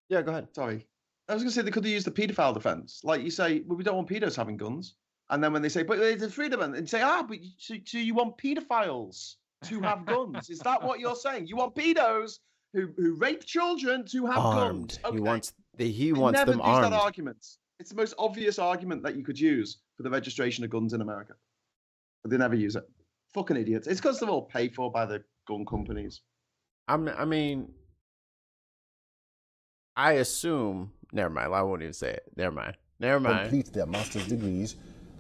Yeah, go ahead. Sorry. I was going to say they could have used the paedophile defense. Like you say, well, we don't want pedos having guns. And then when they say, but there's freedom, and say, but so you want pedophiles to have guns? Is that what you're saying? You want pedos who rape children to have armed. Guns? Okay. He wants them never armed. use that argument. It's the most obvious argument that you could use for the registration of guns in America. But they never use it. Fucking idiots. It's because they're all paid for by the gun companies. I mean, I assume. Never mind. I won't even say it. Never mind. Complete their master's degrees.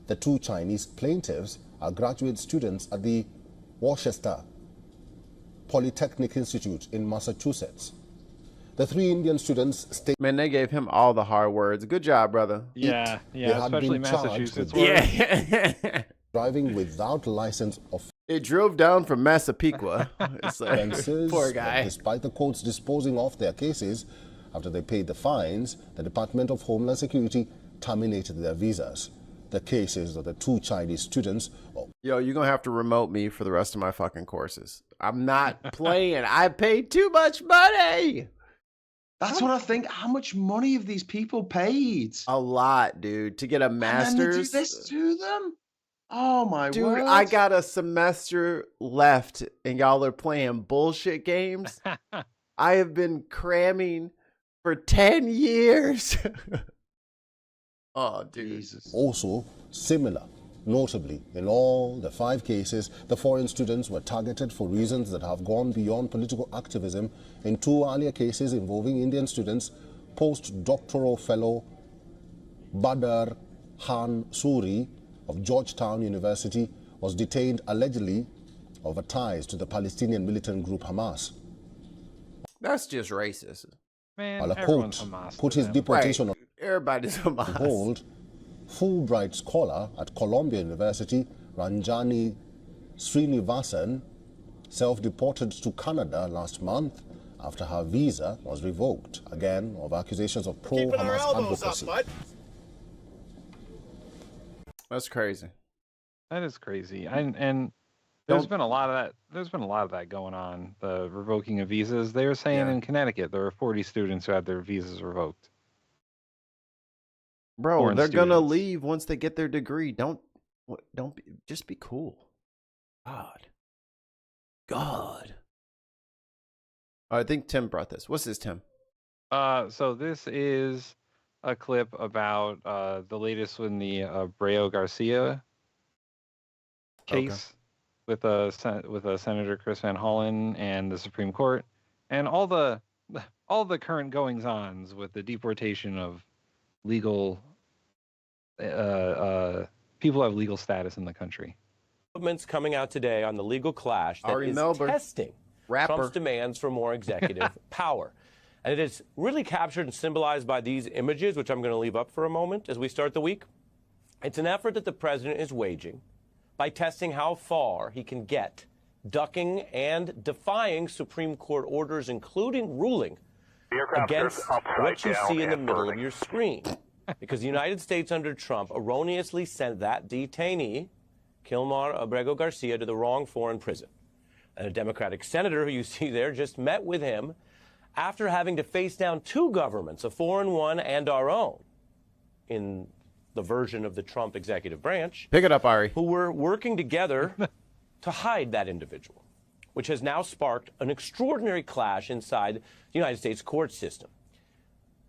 The two Chinese plaintiffs are graduate students at the Worcester Polytechnic Institute in Massachusetts. The three Indian students stayed. Man, they gave him all the hard words. Good job, brother. Yeah, especially Massachusetts. Driving without license of. It drove down from Massapequa. It's like, poor guy. Despite the courts disposing of their cases after they paid the fines, the Department of Homeland Security terminated their visas. The cases of the two Chinese students. Yo, you're going to have to remote me for the rest of my fucking courses. I'm not playing. I paid too much money. That's what I think. How much money have these people paid? A lot, dude. To get a master's. And then they do this to them? Oh, my dude, word. I got a semester left and y'all are playing bullshit games. I have been cramming for 10 years. Oh, dude. Jesus. Also, similar. Notably, in all the 5 cases, the foreign students were targeted for reasons that have gone beyond political activism. In 2 earlier cases involving Indian students, postdoctoral fellow Badr Khan Suri of Georgetown University was detained allegedly over ties to the Palestinian militant group Hamas. That's just racist. Man, While a everyone's court Hamas put to his them. deportation on Everybody's Hamas. hold, Fulbright scholar at Columbia University, Ranjani Srinivasan, self-deported to Canada last month after her visa was revoked, again of accusations of pro-Hamas advocacy. That's crazy. That is crazy. And there's been a lot of that. There's been a lot of that going on. The revoking of visas. They were saying in Connecticut there were 40 students who had their visas revoked. Bro, they're gonna leave once they get their degree. Just be cool. God. I think Tim brought this. What's this, Tim? So this is a clip about the latest in the Breo Garcia case with Senator Chris Van Hollen and the Supreme Court, and all the current goings-ons with the deportation of legal people who have legal status in the country. Developments coming out today on the legal clash that is testing Trump's demands for more executive power. And it is really captured and symbolized by these images, which I'm going to leave up for a moment as we start the week. It's an effort that the president is waging by testing how far he can get, ducking and defying Supreme Court orders, including ruling against what you see in the middle of your screen. Because the United States under Trump erroneously sent that detainee, Kilmar Abrego Garcia, to the wrong foreign prison. And a Democratic senator who you see there just met with him after having to face down two governments, a foreign one and our own, in the version of the Trump executive branch. Pick it up, Ari. Who were working together to hide that individual, which has now sparked an extraordinary clash inside the United States court system.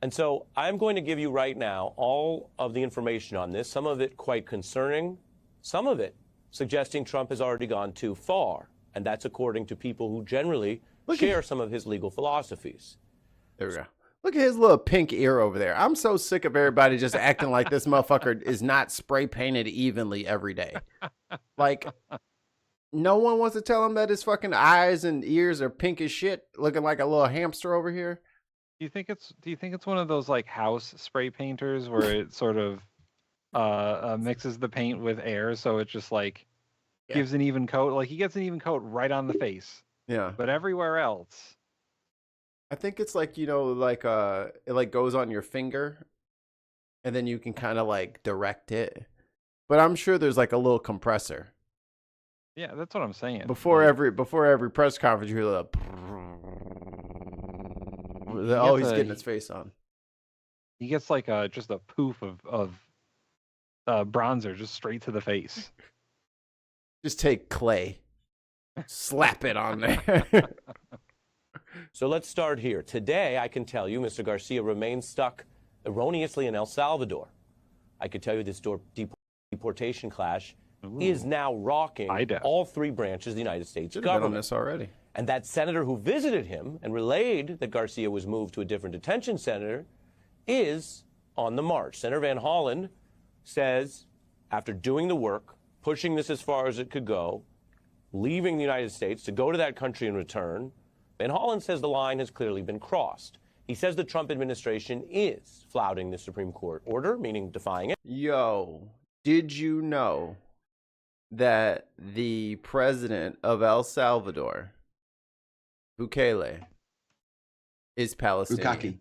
And so I'm going to give you right now all of the information on this, some of it quite concerning, some of it suggesting Trump has already gone too far. And that's according to people who generally share some of his legal philosophies. There we go. Look at his little pink ear over there. I'm so sick of everybody just acting like this motherfucker is not spray painted evenly every day. Like, no one wants to tell him that his fucking eyes and ears are pink as shit, looking like a little hamster over here. Do you think it's one of those like house spray painters where it sort of mixes the paint with air, so it just like gives an even coat? Like he gets an even coat right on the face. Yeah. But everywhere else, I think it's like, you know, like it like goes on your finger and then you can kind of like direct it. But I'm sure there's like a little compressor. Yeah, that's what I'm saying. Before every press conference, you hear like, he's getting his face on. He gets like just a poof of bronzer just straight to the face. Just take clay, slap it on there. So let's start here. Today, I can tell you, Mr. Garcia remains stuck erroneously in El Salvador. I could tell you this deportation clash is now rocking all three branches of the United States government. Been on this already. And that senator who visited him and relayed that Garcia was moved to a different detention center is on the march. Senator Van Hollen says, after doing the work, pushing this as far as it could go, leaving the United States to go to that country and return, Van Hollen says the line has clearly been crossed. He says the Trump administration is flouting the Supreme Court order, meaning defying it. Yo, did you know that the president of El Salvador, Bukele, is Palestinian? Bukaki.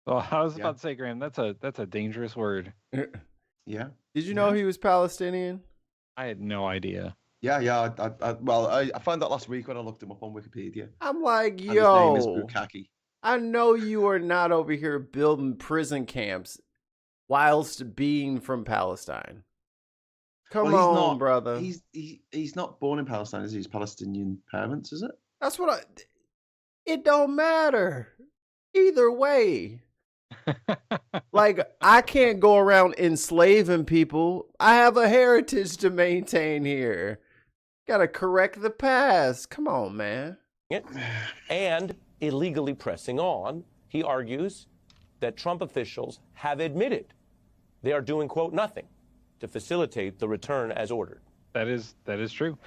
Well, I was about to say, Graham, that's a dangerous word. Yeah. Did you know he was Palestinian? I had no idea. Yeah. I found that last week when I looked him up on Wikipedia. I'm like, And yo, his name is Bukaki. I know you are not over here building prison camps whilst being from Palestine. Come on, brother. He's not born in Palestine, is he? He's Palestinian parents, is it? That's what it don't matter. Either way. Like, I can't go around enslaving people. I have a heritage to maintain here. Gotta correct the past. Come on, man. And illegally pressing on, he argues that Trump officials have admitted they are doing, quote, nothing to facilitate the return as ordered. That is true.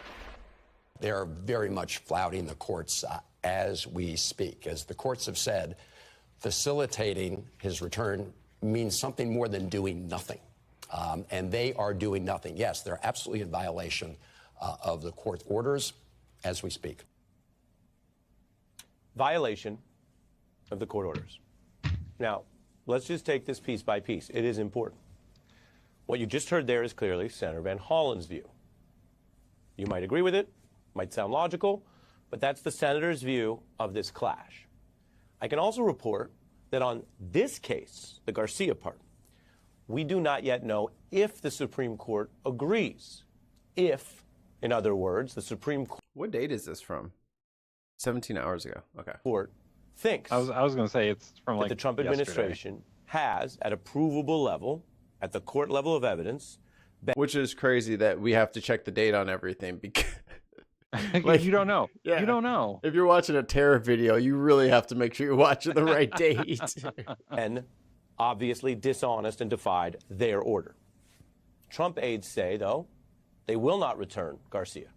They are very much flouting the courts as we speak. As the courts have said, facilitating his return means something more than doing nothing. And they are doing nothing. Yes, they're absolutely in violation of the court orders as we speak. Violation of the court orders. Now, let's just take this piece by piece. It is important. What you just heard there is clearly Senator Van Hollen's view. You might agree with it, might sound logical, but that's the senator's view of this clash. I can also report that on this case, the Garcia part, we do not yet know if the Supreme Court agrees. If, in other words, the Supreme Court... What date is this from? 17 hours ago. Okay. Court thinks... I was going to say it's from like the Trump yesterday. administration has, at a provable level, at the court level of evidence... Which is crazy that we have to check the date on everything because... like, you don't know. Yeah. You don't know. If you're watching a terror video, you really have to make sure you're watching the right date. And obviously dishonest and defied their order. Trump aides say, though, they will not return Garcia.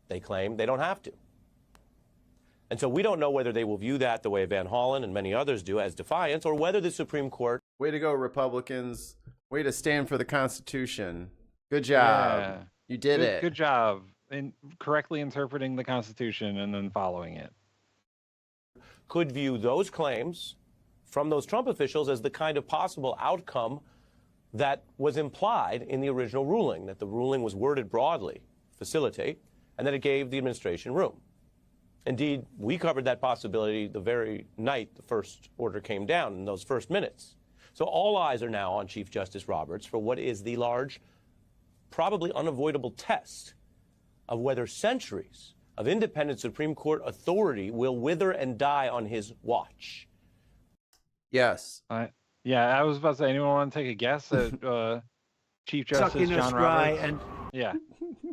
They claim they don't have to. And so we don't know whether they will view that the way Van Hollen and many others do as defiance, or whether the Supreme Court... Way to go, Republicans. Way to stand for the Constitution. Good job. Yeah. You did it. Good job in correctly interpreting the Constitution and then following it. Could view those claims from those Trump officials as the kind of possible outcome that was implied in the original ruling, that the ruling was worded broadly, facilitate, and that it gave the administration room. Indeed, we covered that possibility the very night the first order came down, in those first minutes. So all eyes are now on Chief Justice Roberts for what is the large, probably unavoidable test of whether centuries of independent Supreme Court authority will wither and die on his watch. Yes. Yeah, I was about to say, anyone want to take a guess at Chief Justice Sucking us John dry Roberts? and Yeah,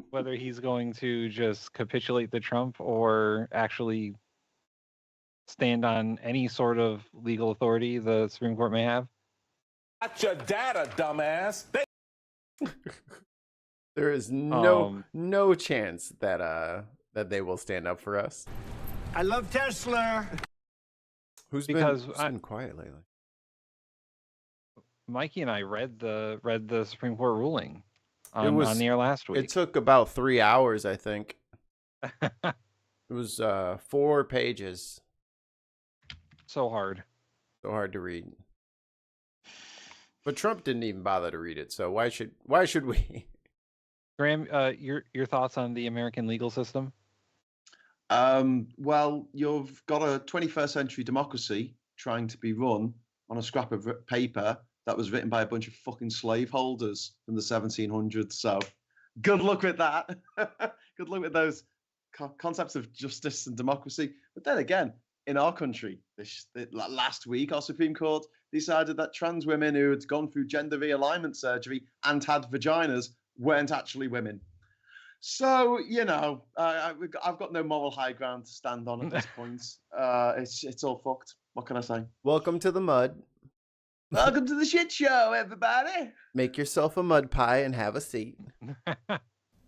whether he's going to just capitulate to Trump or actually stand on any sort of legal authority the Supreme Court may have. Got your data, dumbass. There is no chance that that they will stand up for us. I love Tesla. Who's Because been quiet lately? Mikey and I read the Supreme Court ruling It was on the air last week. It took about 3 hours, I think. It was 4 pages. So hard to read. But Trump didn't even bother to read it, so why should we? Graham, your thoughts on the American legal system? Well, you've got a 21st century democracy trying to be run on a scrap of paper that was written by a bunch of fucking slaveholders from the 1700s. So good luck with that. Good luck with those concepts of justice and democracy. But then again, in our country, last week, our Supreme Court decided that trans women who had gone through gender realignment surgery and had vaginas weren't actually women. So, you know, I've got no moral high ground to stand on at this point. It's all fucked. What can I say? Welcome to the mud. Welcome to the shit show, everybody. Make yourself a mud pie and have a seat.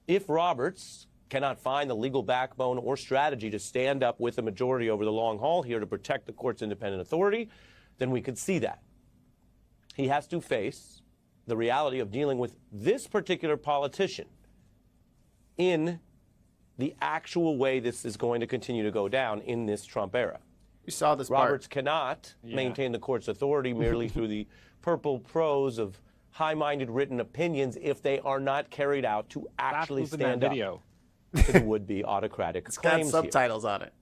If Roberts cannot find the legal backbone or strategy to stand up with the majority over the long haul here to protect the court's independent authority, then we could see that. He has to face the reality of dealing with this particular politician in the actual way this is going to continue to go down in this Trump era. You saw this Roberts cannot maintain the court's authority merely through the purple prose of high-minded written opinions if they are not carried out to actually stand up to the would-be autocratic It's claims got subtitles on it.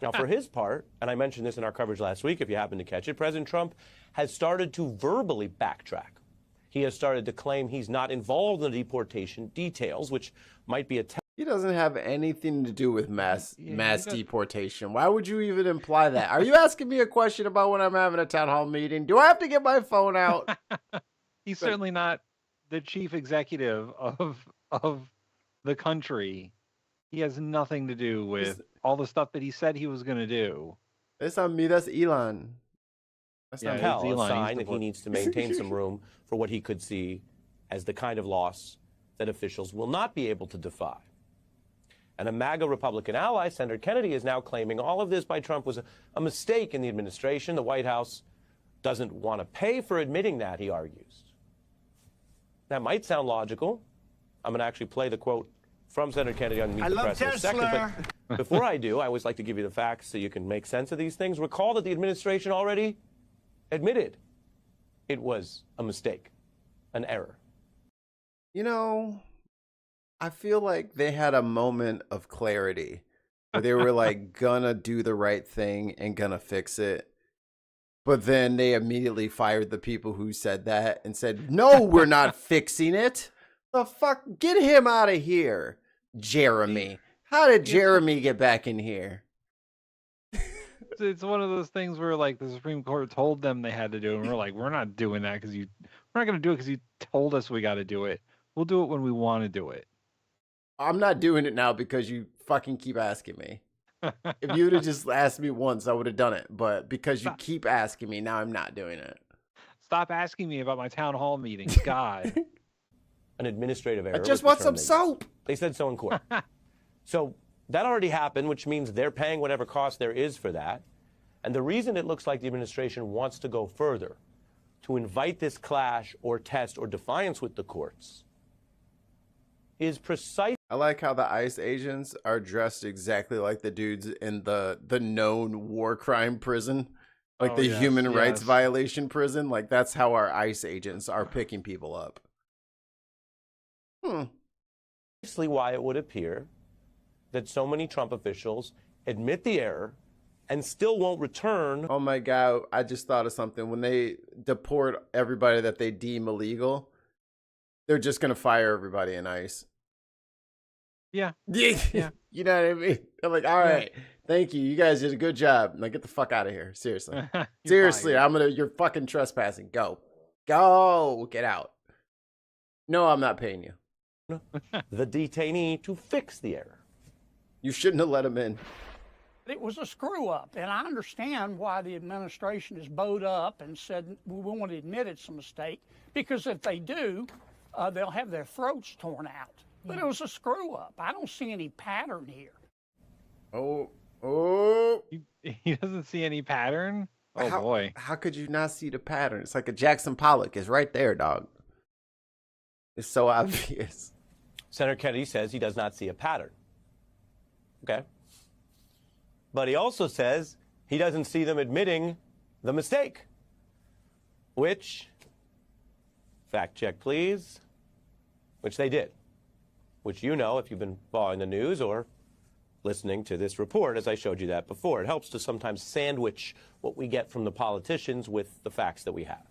Now, for his part, and I mentioned this in our coverage last week, if you happen to catch it, President Trump has started to verbally backtrack. He has started to claim he's not involved in the deportation details, which might be a He doesn't have anything to do with mass deportation. Why would you even imply that? Are you asking me a question about when I'm having a town hall meeting? Do I have to get my phone out? He's certainly not the chief executive of the country. He has nothing to do with all the stuff that he said he was going to do. That's not me. That's Elon. That's not a sign that he needs to maintain some room for what he could see as the kind of loss that officials will not be able to defy. And a MAGA Republican ally, Senator Kennedy, is now claiming all of this by Trump was a mistake in the administration. The White House doesn't want to pay for admitting that, he argues. That might sound logical. I'm going to actually play the quote from Senator Kennedy on Meet the Press in a second. But before I do, I always like to give you the facts so you can make sense of these things. Recall that the administration already admitted it was a mistake, an error. you know, I feel like they had a moment of clarity where they were like gonna do the right thing and gonna fix it. But then they immediately fired the people who said that and said, no, we're not fixing it. The fuck? Get him out of here, Jeremy. How did Jeremy get back in here? It's one of those things where like the Supreme Court told them they had to do it, and we're like, we're not doing that we're not going to do it because you told us we got to do it. We'll do it when we want to do it. I'm not doing it now because you fucking keep asking me. If you would have just asked me once, I would have done it. But because you keep asking me, now I'm not doing it. Stop asking me about my town hall meetings. God. An administrative error. I just want some soap. They said so in court. So that already happened, which means they're paying whatever cost there is for that. And the reason it looks like the administration wants to go further, to invite this clash or test or defiance with the courts, is precise. I like how the ICE agents are dressed exactly like the dudes in the known war crime prison, like the human rights violation prison. Like that's how our ICE agents are picking people up. Precisely why it would appear that so many Trump officials admit the error and still won't return. Oh my God, I just thought of something. When they deport everybody that they deem illegal, they're just going to fire everybody in ICE. Yeah. Yeah. You know what I mean? I'm like, all right, thank you. You guys did a good job. Now get the fuck out of here. Seriously. Seriously, you're fucking trespassing. Go. Get out. No, I'm not paying you. The detainee to fix the error. You shouldn't have let him in. It was a screw up, and I understand why the administration is bowed up and said we won't admit it's a mistake, because if they do, they'll have their throats torn out. But it was a screw up. I don't see any pattern here. Oh. He doesn't see any pattern? Oh, boy. How could you not see the pattern? It's like a Jackson Pollock. It's right there, dog. It's so obvious. Senator Kennedy says he does not see a pattern. Okay. But he also says he doesn't see them admitting the mistake, which, fact check please, which they did, which you know if you've been following the news or listening to this report, as I showed you that before. It helps to sometimes sandwich what we get from the politicians with the facts that we have.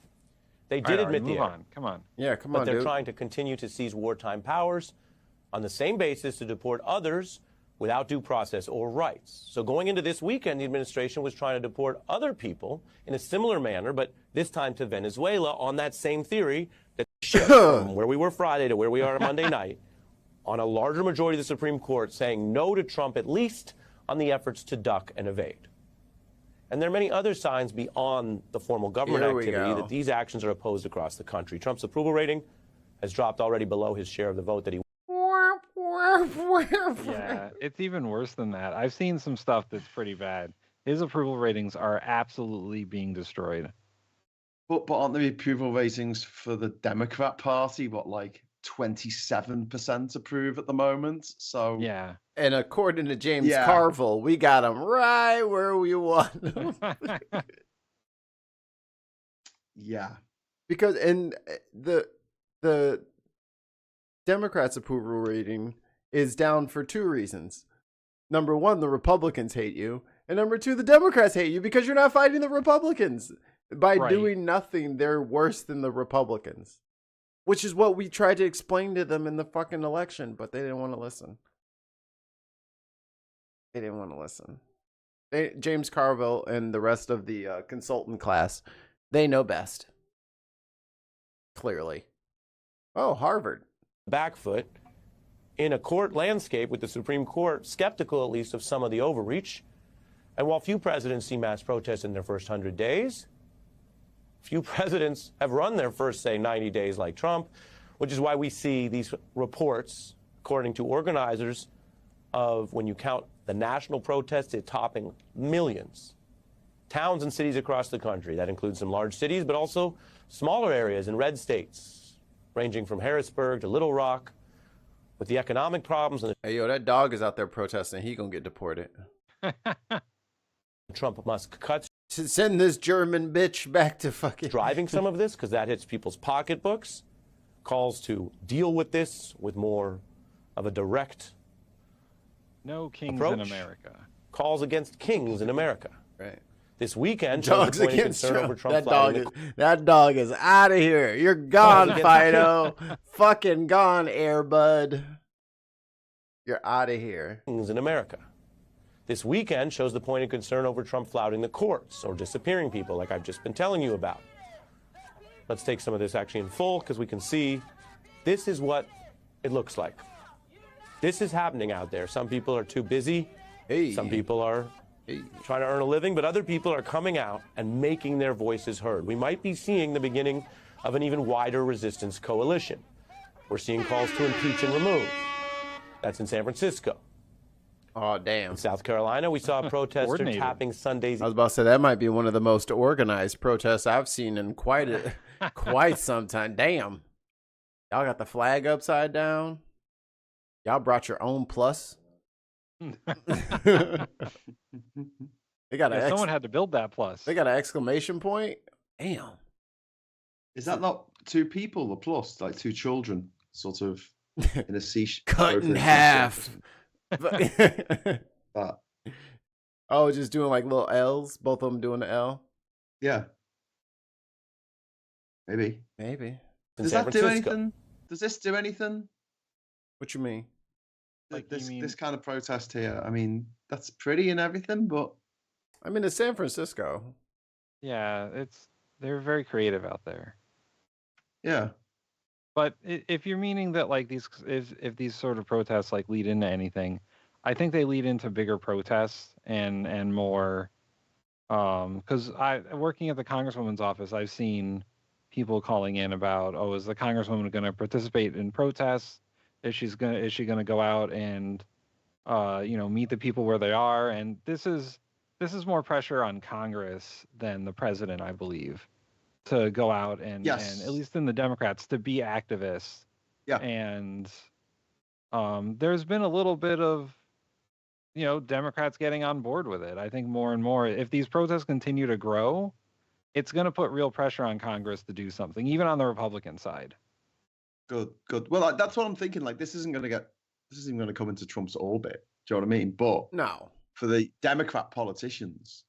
They did admit the error. Come on. Yeah, come on, But they're dude. trying to continue to seize wartime powers on the same basis to deport others without due process or rights. So going into this weekend, the administration was trying to deport other people in a similar manner, but this time to Venezuela on that same theory that shift from where we were Friday to where we are Monday night, on a larger majority of the Supreme Court saying no to Trump, at least on the efforts to duck and evade. And there are many other signs beyond the formal government activity that these actions are opposed across the country. Trump's approval rating has dropped already below his share of the vote that he. Yeah, it's even worse than that. I've seen some stuff that's pretty bad. His approval ratings are absolutely being destroyed. But aren't the approval ratings for the Democrat Party, what, like 27% approve at the moment? So yeah. And according to James Yeah. Carville, we got him right where we want him. Yeah. Because the Democrats' approval rating is down for two reasons. Number one, the Republicans hate you. And number two, the Democrats hate you because you're not fighting the Republicans. By doing nothing, they're worse than the Republicans. Which is what we tried to explain to them in the fucking election, but they didn't want to listen. They didn't want to listen. James Carville and the rest of the consultant class, they know best. Clearly. Oh, Harvard. Back foot in a court landscape with the Supreme Court skeptical, at least, of some of the overreach. And while few presidents see mass protests in their first 100 days, few presidents have run their first, say, 90 days like Trump, which is why we see these reports, according to organizers, of when you count the national protests, it topping millions. Towns and cities across the country. That includes some large cities, but also smaller areas in red states, ranging from Harrisburg to Little Rock, with the economic problems. And hey, yo, that dog is out there protesting. He gonna get deported. Trump must cut. Send this German bitch back to fucking driving some of this because that hits people's pocketbooks. calls to deal with this with more of a direct no kings approach. in America. Calls against kings in America. Right. This weekend shows Dogs the point of against concern over Trump. Trump That dog is out of here. You're gone, Fido. Fucking gone, Airbud. You're out of here. Kings in America. This weekend shows the point of concern over Trump flouting the courts or disappearing people like I've just been telling you about. Let's take some of this actually in full because we can see this is what it looks like. This is happening out there. Some people are too busy. Some people are trying to earn a living, but other people are coming out and making their voices heard. We might be seeing the beginning of an even wider resistance coalition. We're seeing calls to impeach and remove. That's in San Francisco. Oh, damn. In South Carolina, we saw a protester tapping Sunday's... I was about to say, that might be one of the most organized protests I've seen in quite some time. Damn. Y'all got the flag upside down. Y'all brought your own plus. They got someone had to build that plus. They got an exclamation point. Damn. Is that not two people, the plus, like two children, sort of in a sea cut in half? Oh, just doing like little L's, both of them doing the L. Yeah. Maybe. Does that do anything? Does this do anything? What you mean? Like this kind of protest here. I mean, that's pretty and everything, but I mean, it's San Francisco. Yeah, they're very creative out there. Yeah. But if you're meaning that like if these sort of protests like lead into anything, I think they lead into bigger protests and more. Because working at the Congresswoman's office, I've seen people calling in about, oh, is the Congresswoman going to participate in protests? Is she gonna go out and meet the people where they are? And this is more pressure on Congress than the president, I believe, to go out and at least in the Democrats to be activists. Yeah. And there's been a little bit of Democrats getting on board with it. I think more and more, if these protests continue to grow, it's going to put real pressure on Congress to do something, even on the Republican side. Good. Well, that's what I'm thinking. Like, this isn't going to come into Trump's orbit. Do you know what I mean? But no, for the Democrat politicians,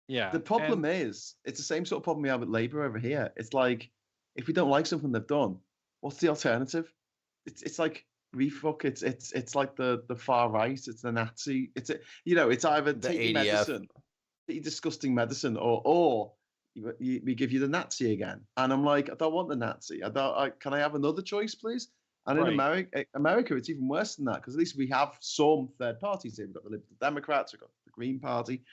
yeah. The problem is, it's the same sort of problem we have with Labour over here. It's like, if we don't like something they've done, what's the alternative? It's like refuck. It's like the far right. It's the Nazi. It's either take medicine, disgusting medicine, or we give you the Nazi again. And I'm like, I don't want the Nazi. Can I have another choice, please? And in America, it's even worse than that, because at least we have some third parties here. We've got the Liberal Democrats, we've got the Green Party,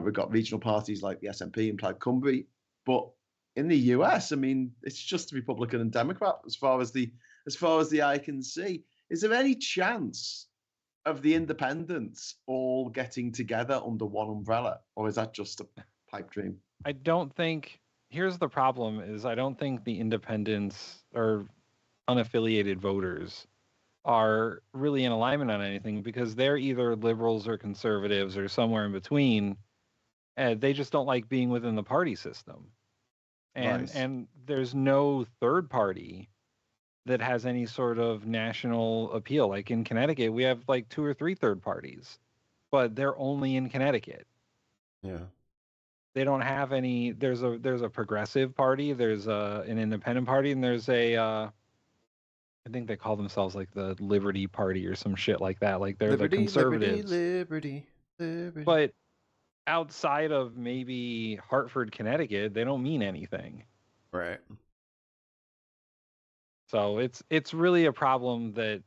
we've got regional parties like the SNP and Plaid Cymru. But in the US, I mean, it's just Republican and Democrat as far as the eye can see. Is there any chance of the independents all getting together under one umbrella, or is that just a pipe dream? I don't think. Here's the problem: is I don't think the independents or unaffiliated voters are really in alignment on anything, because they're either liberals or conservatives or somewhere in between. They just don't like being within the party system, and there's no third party that has any sort of national appeal. Like in Connecticut, we have like 2 or 3 third parties, but they're only in Connecticut. Yeah. They don't have any. There's a progressive party, there's an independent party, and there's I think they call themselves like the Liberty Party or some shit like that. Like they're the conservatives. Liberty. But outside of maybe Hartford, Connecticut, they don't mean anything. Right. So it's really a problem that,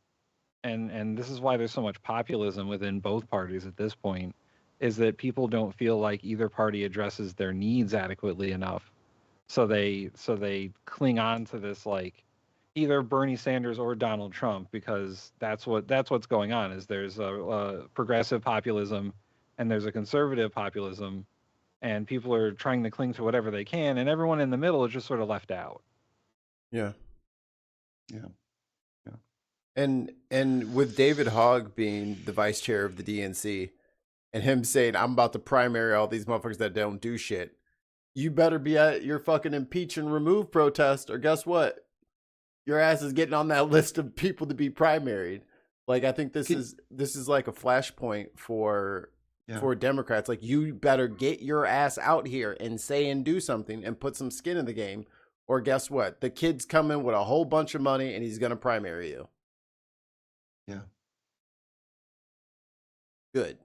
and this is why there's so much populism within both parties at this point, is that people don't feel like either party addresses their needs adequately enough. So they cling on to this, like, either Bernie Sanders or Donald Trump, because that's what's going on. Is there's a progressive populism and there's a conservative populism, and people are trying to cling to whatever they can, and everyone in the middle is just sort of left out. Yeah. And with David Hogg being the vice chair of the DNC, and him saying, I'm about to primary all these motherfuckers that don't do shit, you better be at your fucking impeach and remove protest, or guess what? your ass is getting on that list of people to be primaried. Like, I think this is like a flashpoint for Democrats. Like, you better get your ass out here and say and do something and put some skin in the game. Or guess what? The kid's coming with a whole bunch of money and he's going to primary you. Yeah. Good.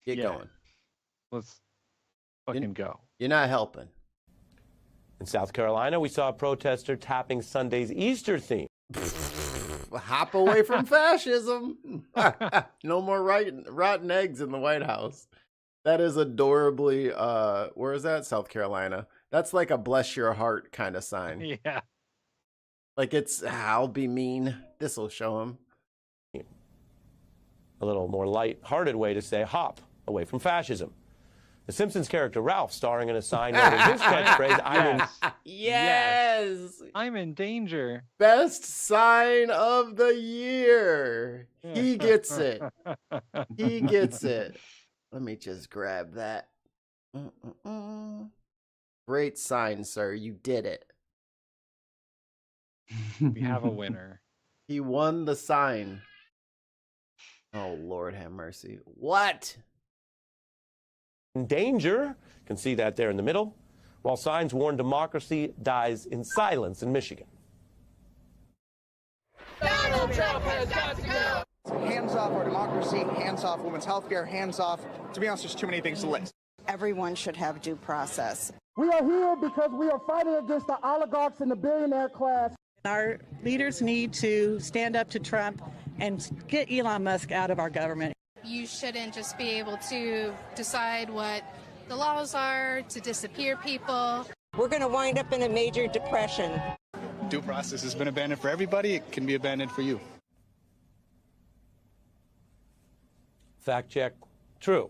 Get going. Let's fucking go. You're not helping. In South Carolina, we saw a protester tapping Sunday's Easter theme. Hop away from fascism. No more rotten eggs in the White House. That is adorably, where is that? South Carolina. That's like a bless your heart kind of sign. Yeah. Like it's, I'll be mean. This'll show him. A little more light-hearted way to say hop away from fascism. The Simpsons character Ralph, starring in a sign known as his catchphrase, Yes. I'm in danger. Best sign of the year. He gets it. He gets it. Let me just grab that. Great sign, sir. You did it. We have a winner. He won the sign. Oh, Lord have mercy. What? Danger, you can see that there in the middle, while signs warn democracy dies in silence in Michigan. Donald Trump has got to go. Hands off our democracy, hands off women's health care, hands off, to be honest, there's too many things to list. Everyone should have due process. We are here because we are fighting against the oligarchs and the billionaire class. Our leaders need to stand up to Trump and get Elon Musk out of our government. You shouldn't just be able to decide what the laws are, to disappear people. We're going to wind up in a major depression. Due process has been abandoned for everybody. It can be abandoned for you. Fact check, true.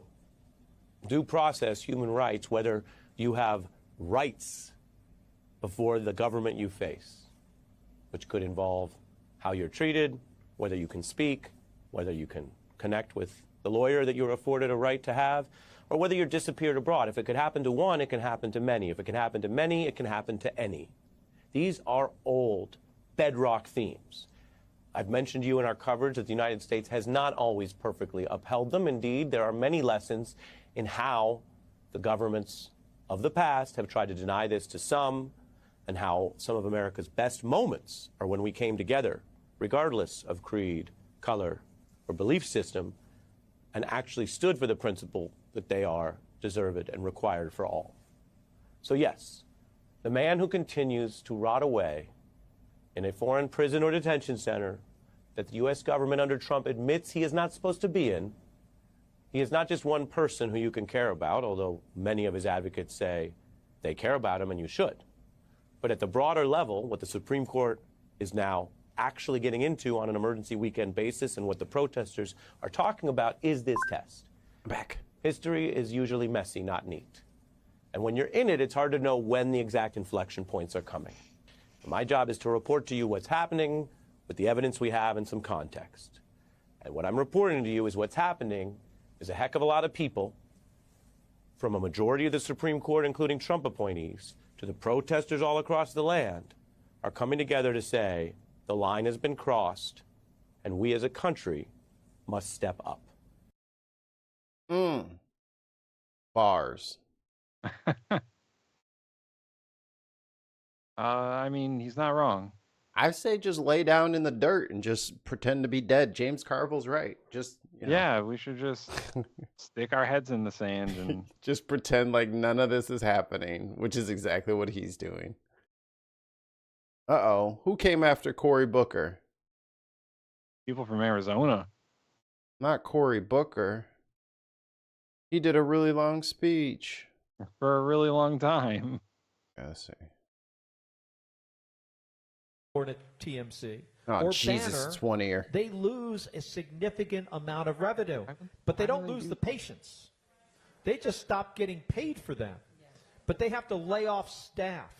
Due process, human rights, whether you have rights before the government you face, which could involve how you're treated, whether you can speak, whether you can connect with the lawyer that you're afforded a right to have, or whether you're disappeared abroad. If it could happen to one, it can happen to many. If it can happen to many, it can happen to any. These are old bedrock themes. I've mentioned to you in our coverage that the United States has not always perfectly upheld them. Indeed, there are many lessons in how the governments of the past have tried to deny this to some, and how some of America's best moments are when we came together, regardless of creed, color, or belief system, and actually stood for the principle that they are deserved and required for all. So yes, the man who continues to rot away in a foreign prison or detention center that the U.S. government under Trump admits he is not supposed to be in, he is not just one person who you can care about, although many of his advocates say they care about him and you should. But at the broader level, what the Supreme Court is now actually getting into on an emergency weekend basis and what the protesters are talking about is this test. Back. History is usually messy, not neat. And when you're in it, it's hard to know when the exact inflection points are coming. My job is to report to you what's happening with the evidence we have and some context. And what I'm reporting to you is what's happening is a heck of a lot of people, from a majority of the Supreme Court, including Trump appointees, to the protesters all across the land, are coming together to say the line has been crossed and we as a country must step up. Bars. I mean, he's not wrong. I say just lay down in the dirt and just pretend to be dead. James Carville's right. Just, you know. Yeah, we should just stick our heads in the sand and just pretend like none of this is happening, which is exactly what he's doing. Uh-oh. Who came after Cory Booker? People from Arizona. Not Cory Booker. He did a really long speech. For a really long time. Gotta see. At TMC oh, or Jesus, Banner, it's 1 year. They lose a significant amount of revenue, but they don't lose the patients. They just stop getting paid for them. But they have to lay off staff,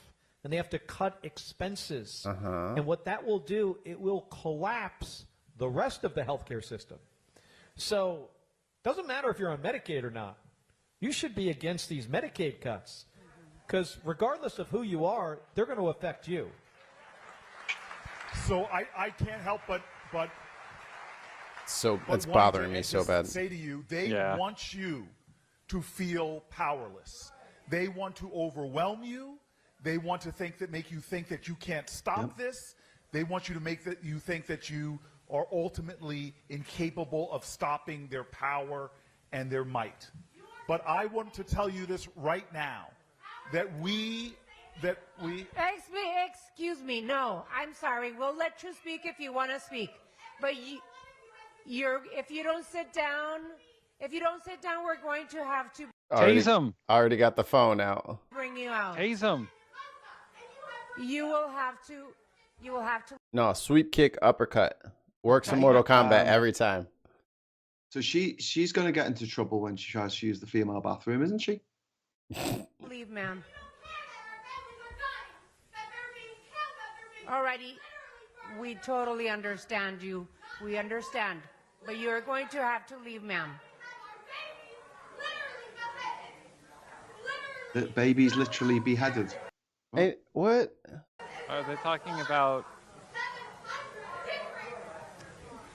and they have to cut expenses. And what that will do, it will collapse the rest of the healthcare system. So it doesn't matter if you're on Medicaid or not. You should be against these Medicaid cuts, because regardless of who you are, they're going to affect you. So I can't help but it's bothering me so bad. Say to you, they want you to feel powerless. They want to overwhelm you. They want to make you think that you can't stop this. They want you to make that you think that you are ultimately incapable of stopping their power and their might. But I want to tell you this right now, that we. Excuse me. No, I'm sorry. We'll let you speak if you want to speak. But if you don't sit down, we're going to have to tase him. I already got the phone out. Bring you out. Tase him. You will have to. No, sweep kick, uppercut. Works in Mortal Kombat every time. So she's going to get into trouble when she tries to use the female bathroom, isn't she? Leave, ma'am. Alrighty, we totally understand you. We understand, but you're going to have to leave, ma'am. The baby's literally beheaded. Hey, what? Are they talking about?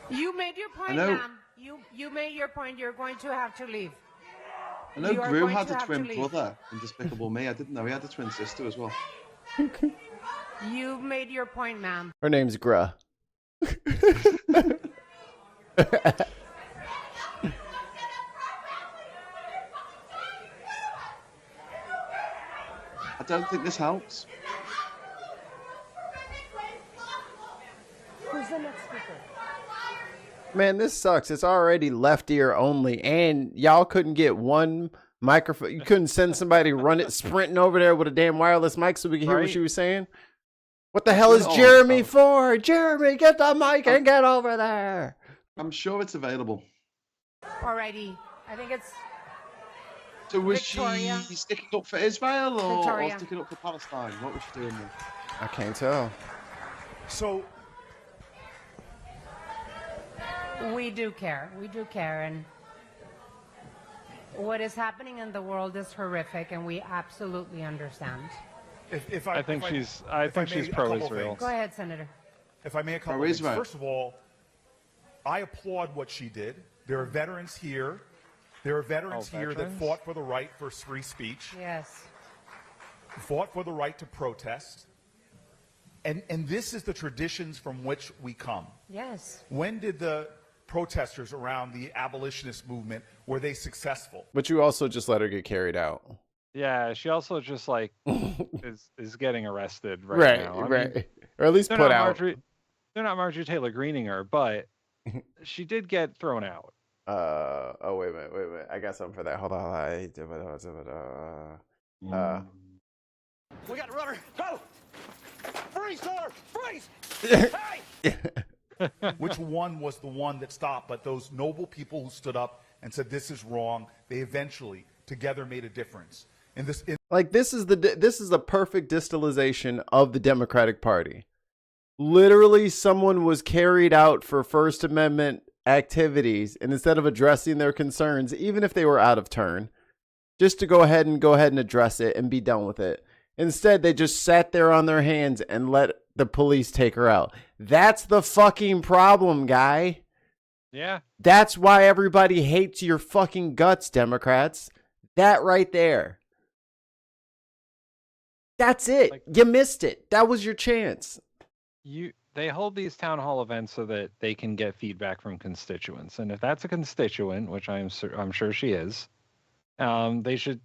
You made your point, ma'am. You made your point. You're going to have to leave. I know Gru had a twin brother in Despicable Me. I didn't know he had a twin sister as well. You made your point, ma'am. Her name's Gru. I don't think this helps. Who's the next speaker? Man, this sucks. It's already left ear only, and y'all couldn't get one microphone. You couldn't send somebody sprinting over there with a damn wireless mic so we could hear what she was saying. What the hell is Jeremy for? Jeremy, get the mic and get over there. I'm sure it's available. Alrighty, I think it's. So was Victoria. she sticking up for Israel or Victoria. sticking up for Palestine? What was she doing there? I can't tell. So We do care. We do care, and what is happening in the world is horrific, and we absolutely understand. I think she's pro-Israel. Go ahead, Senator. If I may, a couple of things. First of all, I applaud what she did. There are veterans here. There are veterans here that fought for the right for free speech. Yes. Fought for the right to protest. And this is the traditions from which we come. Yes. When did the protesters around the abolitionist movement, were they successful? But you also just let her get carried out. Yeah, she also just like is getting arrested right now. I mean, or at least put out. They're not Marjorie Taylor Greening her, but she did get thrown out. Oh wait a minute. I got something for that. Hold on. We got a runner. Go! Freeze, sir! Freeze! Hey! Which one was the one that stopped? But those noble people who stood up and said this is wrong, they eventually together made a difference. This is the perfect distillation of the Democratic Party. Literally, someone was carried out for First Amendment activities, and instead of addressing their concerns, even if they were out of turn, just to go ahead and address it and be done with it. Instead, they just sat there on their hands and let the police take her out. That's the fucking problem, guy. Yeah. That's why everybody hates your fucking guts, Democrats. That right there. That's it. You missed it. That was your chance. They hold these town hall events so that they can get feedback from constituents, and if that's a constituent, which I'm sure she is, they should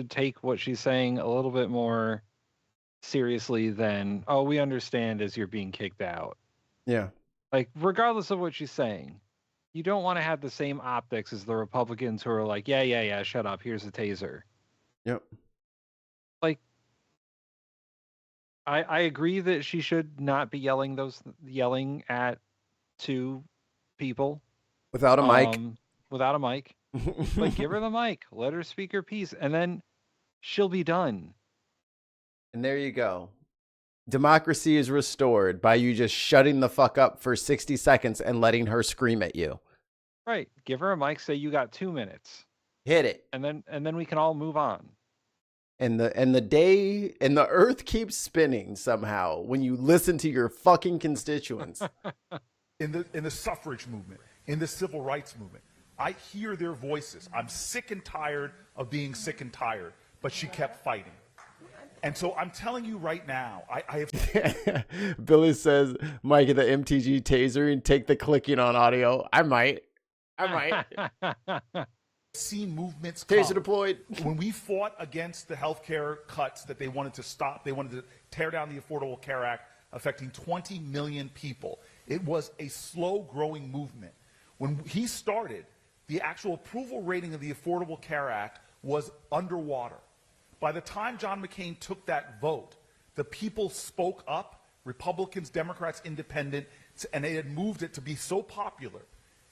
take what she's saying a little bit more seriously than, oh, we understand as you're being kicked out. Yeah. Like, regardless of what she's saying, you don't want to have the same optics as the Republicans who are like, yeah, shut up, here's a taser. Yep. Like, I agree that she should not be yelling at two people. Without a mic. Without a mic. Like, give her the mic. Let her speak her piece. And then she'll be done. And there you go. Democracy is restored by you just shutting the fuck up for 60 seconds and letting her scream at you. Right. Give her a mic. Say you got 2 minutes. Hit it. And then we can all move on. And the earth keeps spinning somehow when you listen to your fucking constituents. In the suffrage movement, in the civil rights movement, I hear their voices. I'm sick and tired of being sick and tired, but she kept fighting. And so I'm telling you right now, I have. Billy says, Mikey, the MTG taser and take the clicking on audio. I might. Seen movements taser come. Deployed. When we fought against the healthcare cuts that they wanted to stop, they wanted to tear down the Affordable Care Act, affecting 20 million people. It was a slow-growing movement. When he started, the actual approval rating of the Affordable Care Act was underwater. By the time John McCain took that vote, the people spoke up, Republicans, Democrats, Independents, and they had moved it to be so popular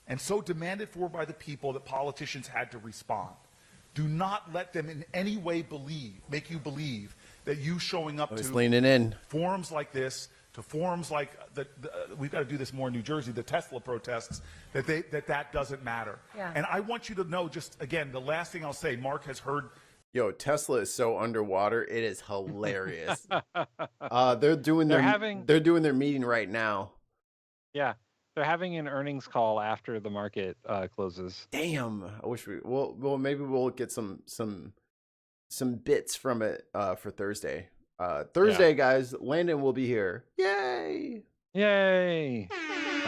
and so demanded for by the people that politicians had to respond. Do not let them in any way make you believe that you showing up to leaning in. Forums like this, to forums like we've got to do this more in New Jersey, the Tesla protests, that doesn't matter. Yeah. And I want you to know, just again, the last thing I'll say, Mark has heard. Yo, Tesla is so underwater. It is hilarious. They're doing their meeting right now. Yeah, they're having an earnings call after the market closes. Damn, I wish well maybe we'll get some bits from it for Thursday. Thursday, guys, Landon will be here. Yay! I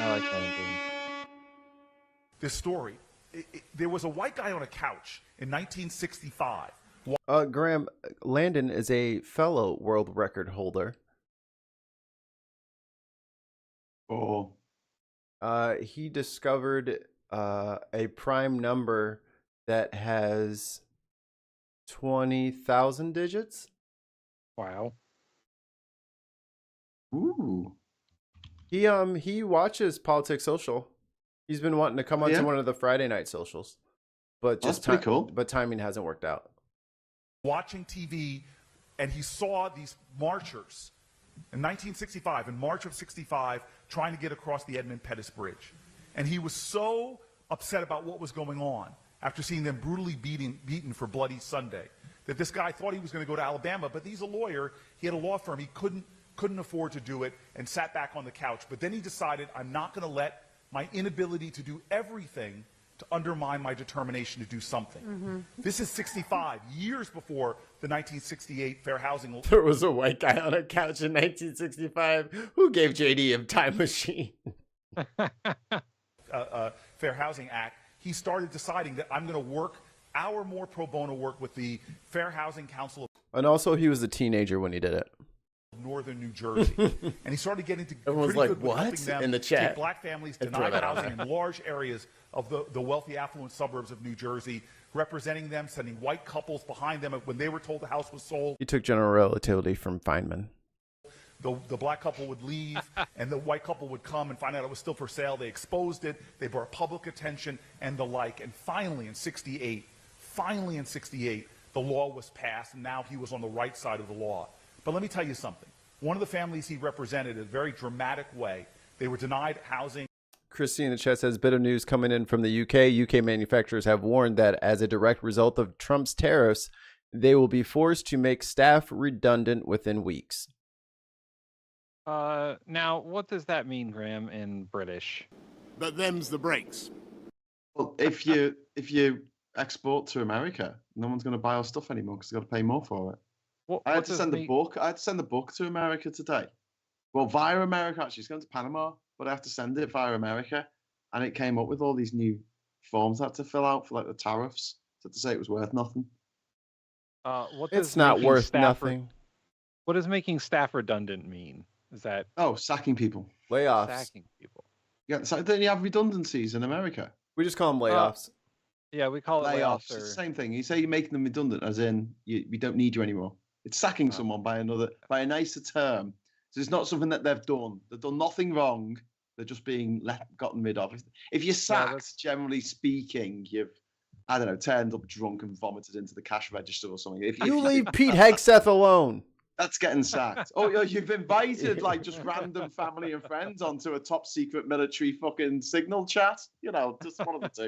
like Landon. This story. There was a white guy on a couch in 1965. Graham, Landon is a fellow world record holder. Oh. He discovered a prime number that has 20,000 digits. Wow. Ooh. He watches Politics Social. He's been wanting to come onto one of the Friday night socials, but just pretty cool. But timing hasn't worked out. Watching TV, and he saw these marchers in 1965, in March of 65, trying to get across the Edmund Pettus Bridge. And he was so upset about what was going on after seeing them brutally beaten for Bloody Sunday that this guy thought he was going to go to Alabama, but he's a lawyer. He had a law firm. He couldn't afford to do it and sat back on the couch. But then he decided, I'm not going to let my inability to do everything to undermine my determination to do something. Mm-hmm. This is 65, years before the 1968 Fair Housing Law. There was a white guy on a couch in 1965 who gave JD a time machine. Fair Housing Act. He started deciding that I'm going to work more pro bono work with the Fair Housing Council. And also, he was a teenager when he did it. Northern New Jersey, and he started getting to everyone's pretty like, good with "What?" helping them in the chat. take black families denied housing in large areas of the wealthy, affluent suburbs of New Jersey, representing them, sending white couples behind them when they were told the house was sold. He took general relativity from Feynman. The black couple would leave, and the white couple would come and find out it was still for sale. They exposed it. They brought public attention and the like. And finally, in '68, the law was passed, and now he was on the right side of the law. But let me tell you something. One of the families he represented in a very dramatic way, they were denied housing. Christine in the chat says, bit of news coming in from the UK. UK manufacturers have warned that as a direct result of Trump's tariffs, they will be forced to make staff redundant within weeks. Now, what does that mean, Graham, in British? But them's the breaks. Well, if you export to America, no one's going to buy our stuff anymore because they've got to pay more for it. I had to send the book. I had to send the book to America today. Well, via America, actually, it's going to Panama, but I have to send it via America, and it came up with all these new forms I had to fill out for like the tariffs. So to say it was worth nothing. It's not worth nothing. What does making staff redundant mean? Is that sacking people, layoffs? Sacking people. Yeah, so then you have redundancies in America. We just call them layoffs. Yeah, we call it layoffs. It's the same thing. You say you're making them redundant, as in we don't need you anymore. It's sacking someone by a nicer term. So it's not something that they've done. They've done nothing wrong. They're just being gotten rid of. If you're sacked, generally speaking, you've, I don't know, turned up drunk and vomited into the cash register or something. If you leave Pete Hegseth alone. That's getting sacked. Oh, you've invited like just random family and friends onto a top secret military fucking signal chat. You know, just one of the two.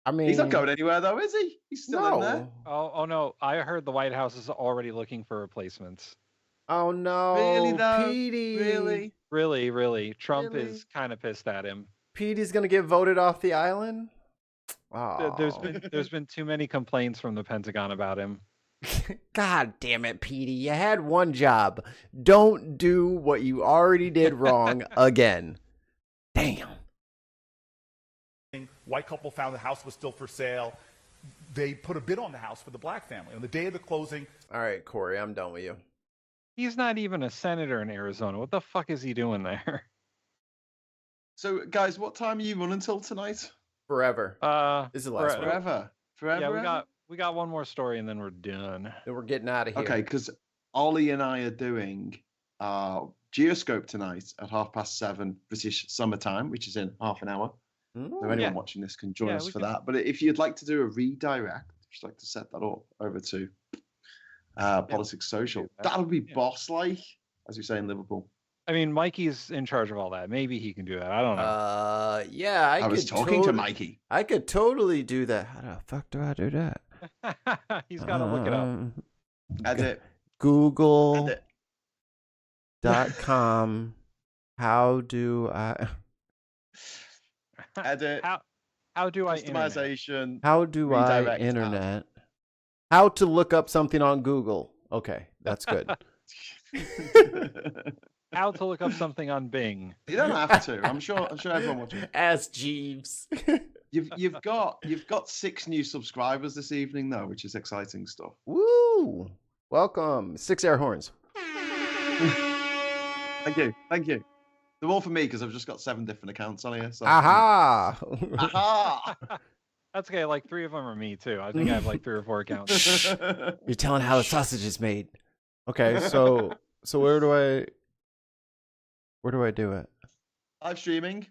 I mean, he's not going anywhere though, is he? He's still in there. Oh no! I heard the White House is already looking for replacements. Oh no! Really though? Petey. Really. Trump is kind of pissed at him. Petey's gonna get voted off the island. Oh. There's been too many complaints from the Pentagon about him. God damn it, Petey! You had one job. Don't do what you already did wrong again. Damn. White couple found the house was still for sale. They put a bid on the house for the black family. On the day of the closing. All right, Corey, I'm done with you. He's not even a senator in Arizona. What the fuck is he doing there? So, guys, what time are you running until tonight? Forever. This is the last one. Forever. Yeah, we got one more story and then we're done. Then we're getting out of here. Okay, because Ollie and I are doing Geoscope tonight at 7:30 British summertime, which is in half an hour. So anyone watching this can join us for that. But if you'd like to do a redirect, if you'd like to set that up over to Politics Social, that'll be boss-like, as we say in Liverpool. I mean, Mikey's in charge of all that. Maybe he can do that. I don't know. Yeah, I was talking to Mikey. I could totally do that. How the fuck do I do that? He's got to look it up. Edit. Google.com. How do I... Edit. How do I customization? How do I internet? How to look up something on Google. Okay, that's good. How to look up something on Bing. You don't have to. I'm sure everyone watching. Ask Jeeves. You've got 6 new subscribers this evening though, which is exciting stuff. Woo! Welcome. 6 air horns. Thank you. They're all for me because I've just got 7 different accounts on here. So. Aha! That's okay. Like 3 of them are me too. I think I have like 3 or 4 accounts. You're telling how the sausage is made. Okay, so where do I do it? Live streaming.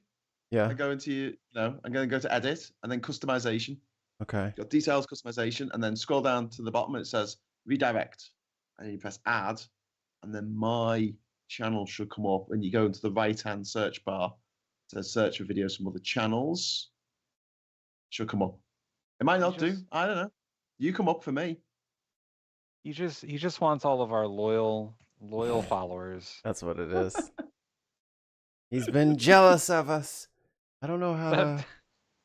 Yeah. I go into I'm going to go to edit and then customization. Okay. Got details, customization, and then scroll down to the bottom and it says redirect, and you press add, and then my channel should come up, and you go into the right-hand search bar. It says search for videos from other channels. Should come up. It might not do. I don't know. You come up for me. He just wants all of our loyal followers. That's what it is. He's been jealous of us. I don't know how to...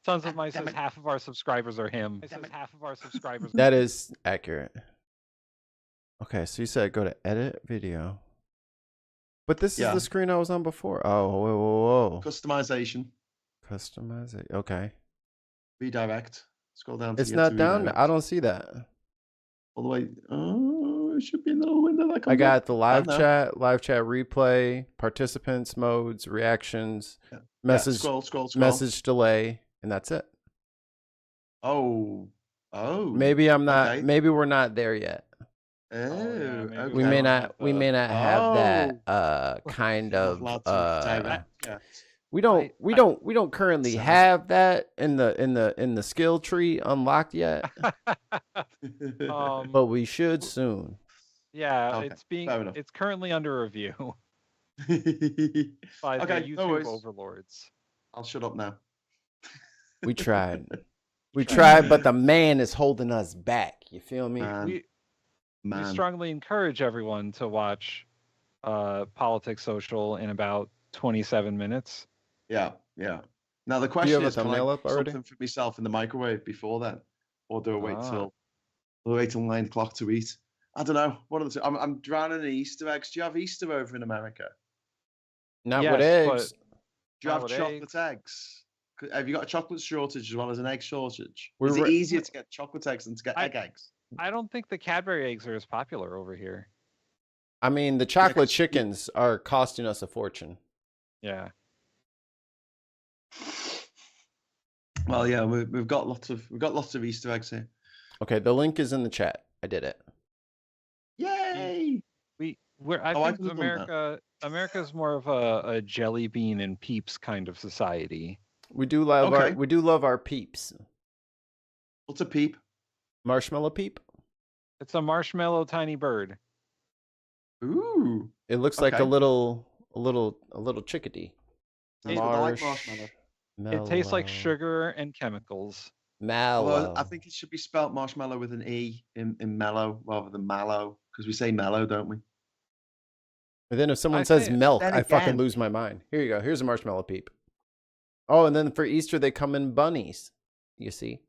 Sons of Mice says half of our subscribers are him. That is accurate. Okay, so you said go to edit video. But this is the screen I was on before. Oh, whoa. Customization. Okay. Redirect. Scroll down to it's not down. I don't see that. All the way. Oh, it should be in the little window that comes I got up. the live chat replay, participants, modes, reactions, message, scroll. message delay, and that's it. Oh. Maybe I'm not. Okay. Maybe we're not there yet. Okay. We may not have that kind of we don't currently have that in the skill tree unlocked yet. But we should soon. Yeah, it's currently under review by the YouTube overlords. I'll shut up now. We tried. But the man is holding us back. You feel me? We strongly encourage everyone to watch Politics Social in about 27 minutes. Yeah. Now the question is, can I put something for myself in the microwave before then, or do I wait till 9 o'clock to eat? I don't know. What are the two? I'm drowning in Easter eggs. Do you have Easter over in America? Not with eggs. Do you have chocolate eggs? Have you got a chocolate shortage as well as an egg shortage? Is it easier to get chocolate eggs than to get eggs? I don't think the Cadbury eggs are as popular over here. I mean, the chocolate chickens are costing us a fortune. Yeah. Well, yeah, we've got lots of Easter eggs here. Okay, the link is in the chat. I did it. Yay! I think America's more of a jelly bean and peeps kind of society. We do love our peeps. What's a peep? Marshmallow peep. It's a marshmallow tiny bird. Ooh. It looks like a little chickadee. I like marshmallow. It tastes like sugar and chemicals. Mallow. Although I think it should be spelt marshmallow with an E in mellow rather than mallow, because we say mellow, don't we? And then if someone says milk, I fucking lose my mind. Here you go. Here's a marshmallow peep. Oh, and then for Easter, they come in bunnies. You see?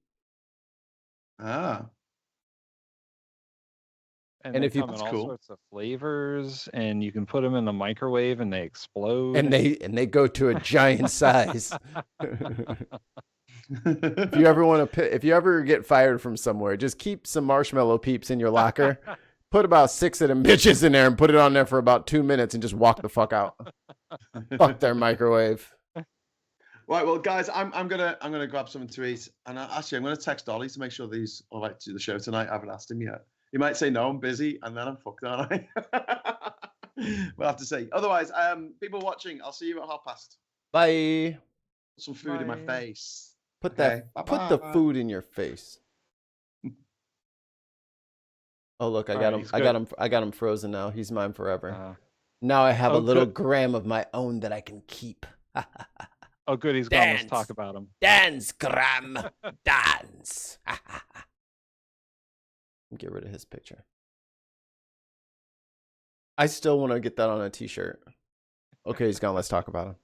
Ah. And And they if you- come in That's all cool. sorts of flavors, and you can put them in the microwave and they explode. And they go to a giant size. If you ever get fired from somewhere, just keep some marshmallow peeps in your locker. Put about 6 of them bitches in there and put it on there for about 2 minutes and just walk the fuck out. Fuck their microwave. Right, well, guys, I'm gonna grab something to eat, and actually I'm gonna text Ollie to make sure that he's all right to do the show tonight. I haven't asked him yet. He might say no, I'm busy, and then I'm fucked, aren't I? We'll have to see. Otherwise, people watching, I'll see you at past. Bye. Put some food in my face. Put Okay, put the bye-bye. food in your face. Oh look, I got him. I got him frozen now. He's mine forever. Now I have a little gram of my own that I can keep. Oh, good. He's gone. Let's talk about him. Dance, Gram. Dance. Get rid of his picture. I still want to get that on a t-shirt. Okay, he's gone. Let's talk about him.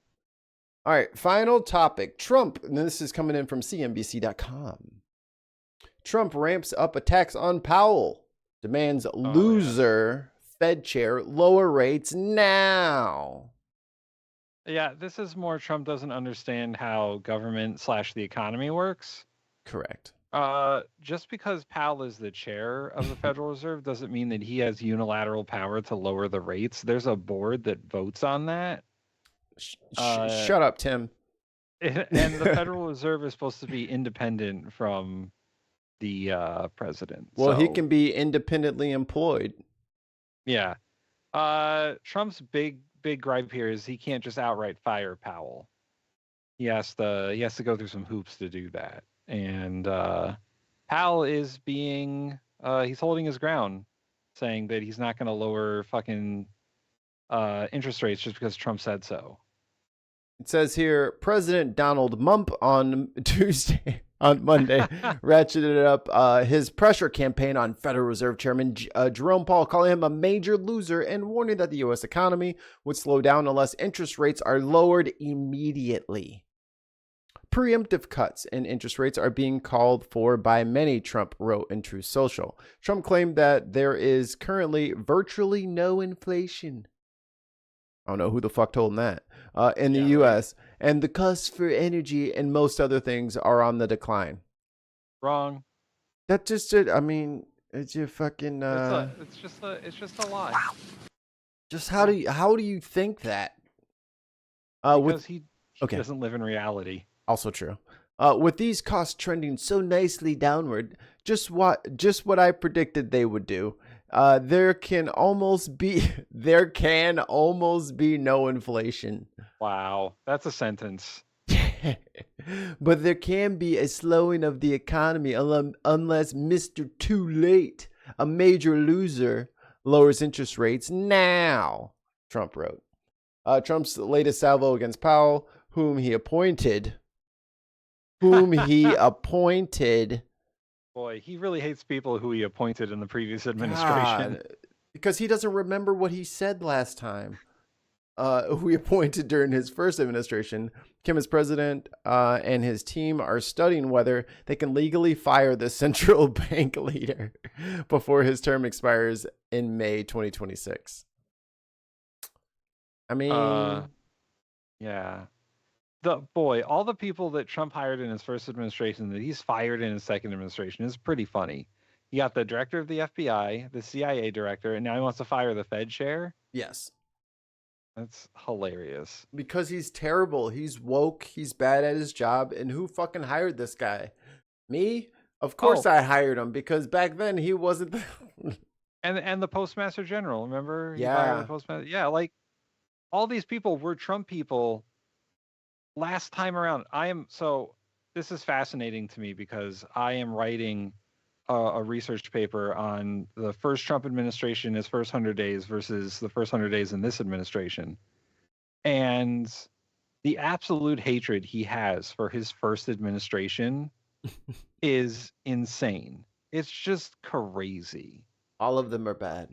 All right, final topic. Trump, and this is coming in from CNBC.com. Trump ramps up attacks on Powell. Demands loser Fed chair lower rates now. Yeah, this is more Trump doesn't understand how government / the economy works. Correct. Just because Powell is the chair of the Federal Reserve doesn't mean that he has unilateral power to lower the rates. There's a board that votes on that. Shut up, Tim. And the Federal Reserve is supposed to be independent from the president. Well, he So, can be independently employed. yeah. Trump's big gripe here is he can't just outright fire Powell. He has to go through some hoops to do that. And Powell is he's holding his ground, saying that he's not going to lower fucking interest rates just because Trump said so. It says here, President Donald Trump on Monday ratcheted up his pressure campaign on Federal Reserve Chairman Jerome Powell, calling him a major loser and warning that the U.S. economy would slow down unless interest rates are lowered immediately. Preemptive cuts in interest rates are being called for by many, Trump wrote in Truth Social. Trump claimed that there is currently virtually no inflation. I don't know who the fuck told him that. In the U.S. And the costs for energy and most other things are on the decline. Wrong. That just, I mean, it's your fucking. It's just a lie. Wow. Just how do you think that? Because he doesn't live in reality. Also true. With these costs trending so nicely downward, just what I predicted they would do. There can almost be no inflation. Wow, that's a sentence. But there can be a slowing of the economy unless Mr. Too Late, a major loser, lowers interest rates now, Trump wrote. Trump's latest salvo against Powell, whom he appointed. Boy, he really hates people who he appointed in the previous administration. God, because he doesn't remember what he said last time. Who he appointed during his first administration. Kim as president and his team are studying whether they can legally fire the central bank leader before his term expires in May 2026. I mean... yeah. All the people that Trump hired in his first administration that he's fired in his second administration is pretty funny. You got the director of the FBI, the CIA director, and now he wants to fire the Fed chair? Yes. That's hilarious. Because he's terrible. He's woke. He's bad at his job. And who fucking hired this guy? Me? Of course I hired him because back then he wasn't. And the Postmaster General, remember? Yeah. Yeah, like all these people were Trump people last time around. This is fascinating to me because I am writing a research paper on the first Trump administration, his first 100 days versus the first 100 days in this administration. And the absolute hatred he has for his first administration is insane. It's just crazy. All of them are bad.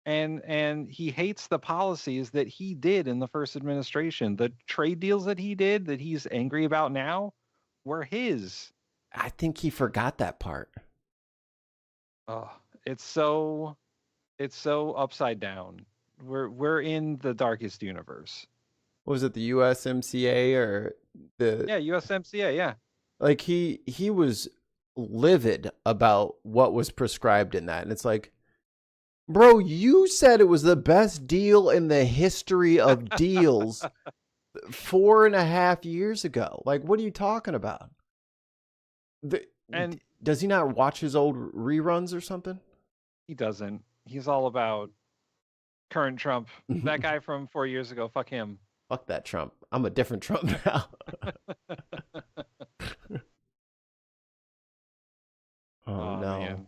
And he hates the policies that he did in the first administration. The trade deals that he did that he's angry about now were his. I think he forgot that part. Oh, it's so upside down. We're in the darkest universe. What was it, the USMCA or the USMCA, yeah. Like he was livid about what was prescribed in that. And it's like, bro, you said it was the best deal in the history of deals 4.5 years ago. Like, what are you talking about? And does he not watch his old reruns or something? He doesn't. He's all about current Trump. That guy from 4 years ago, fuck him. Fuck that Trump. I'm a different Trump now. Oh, no. Man.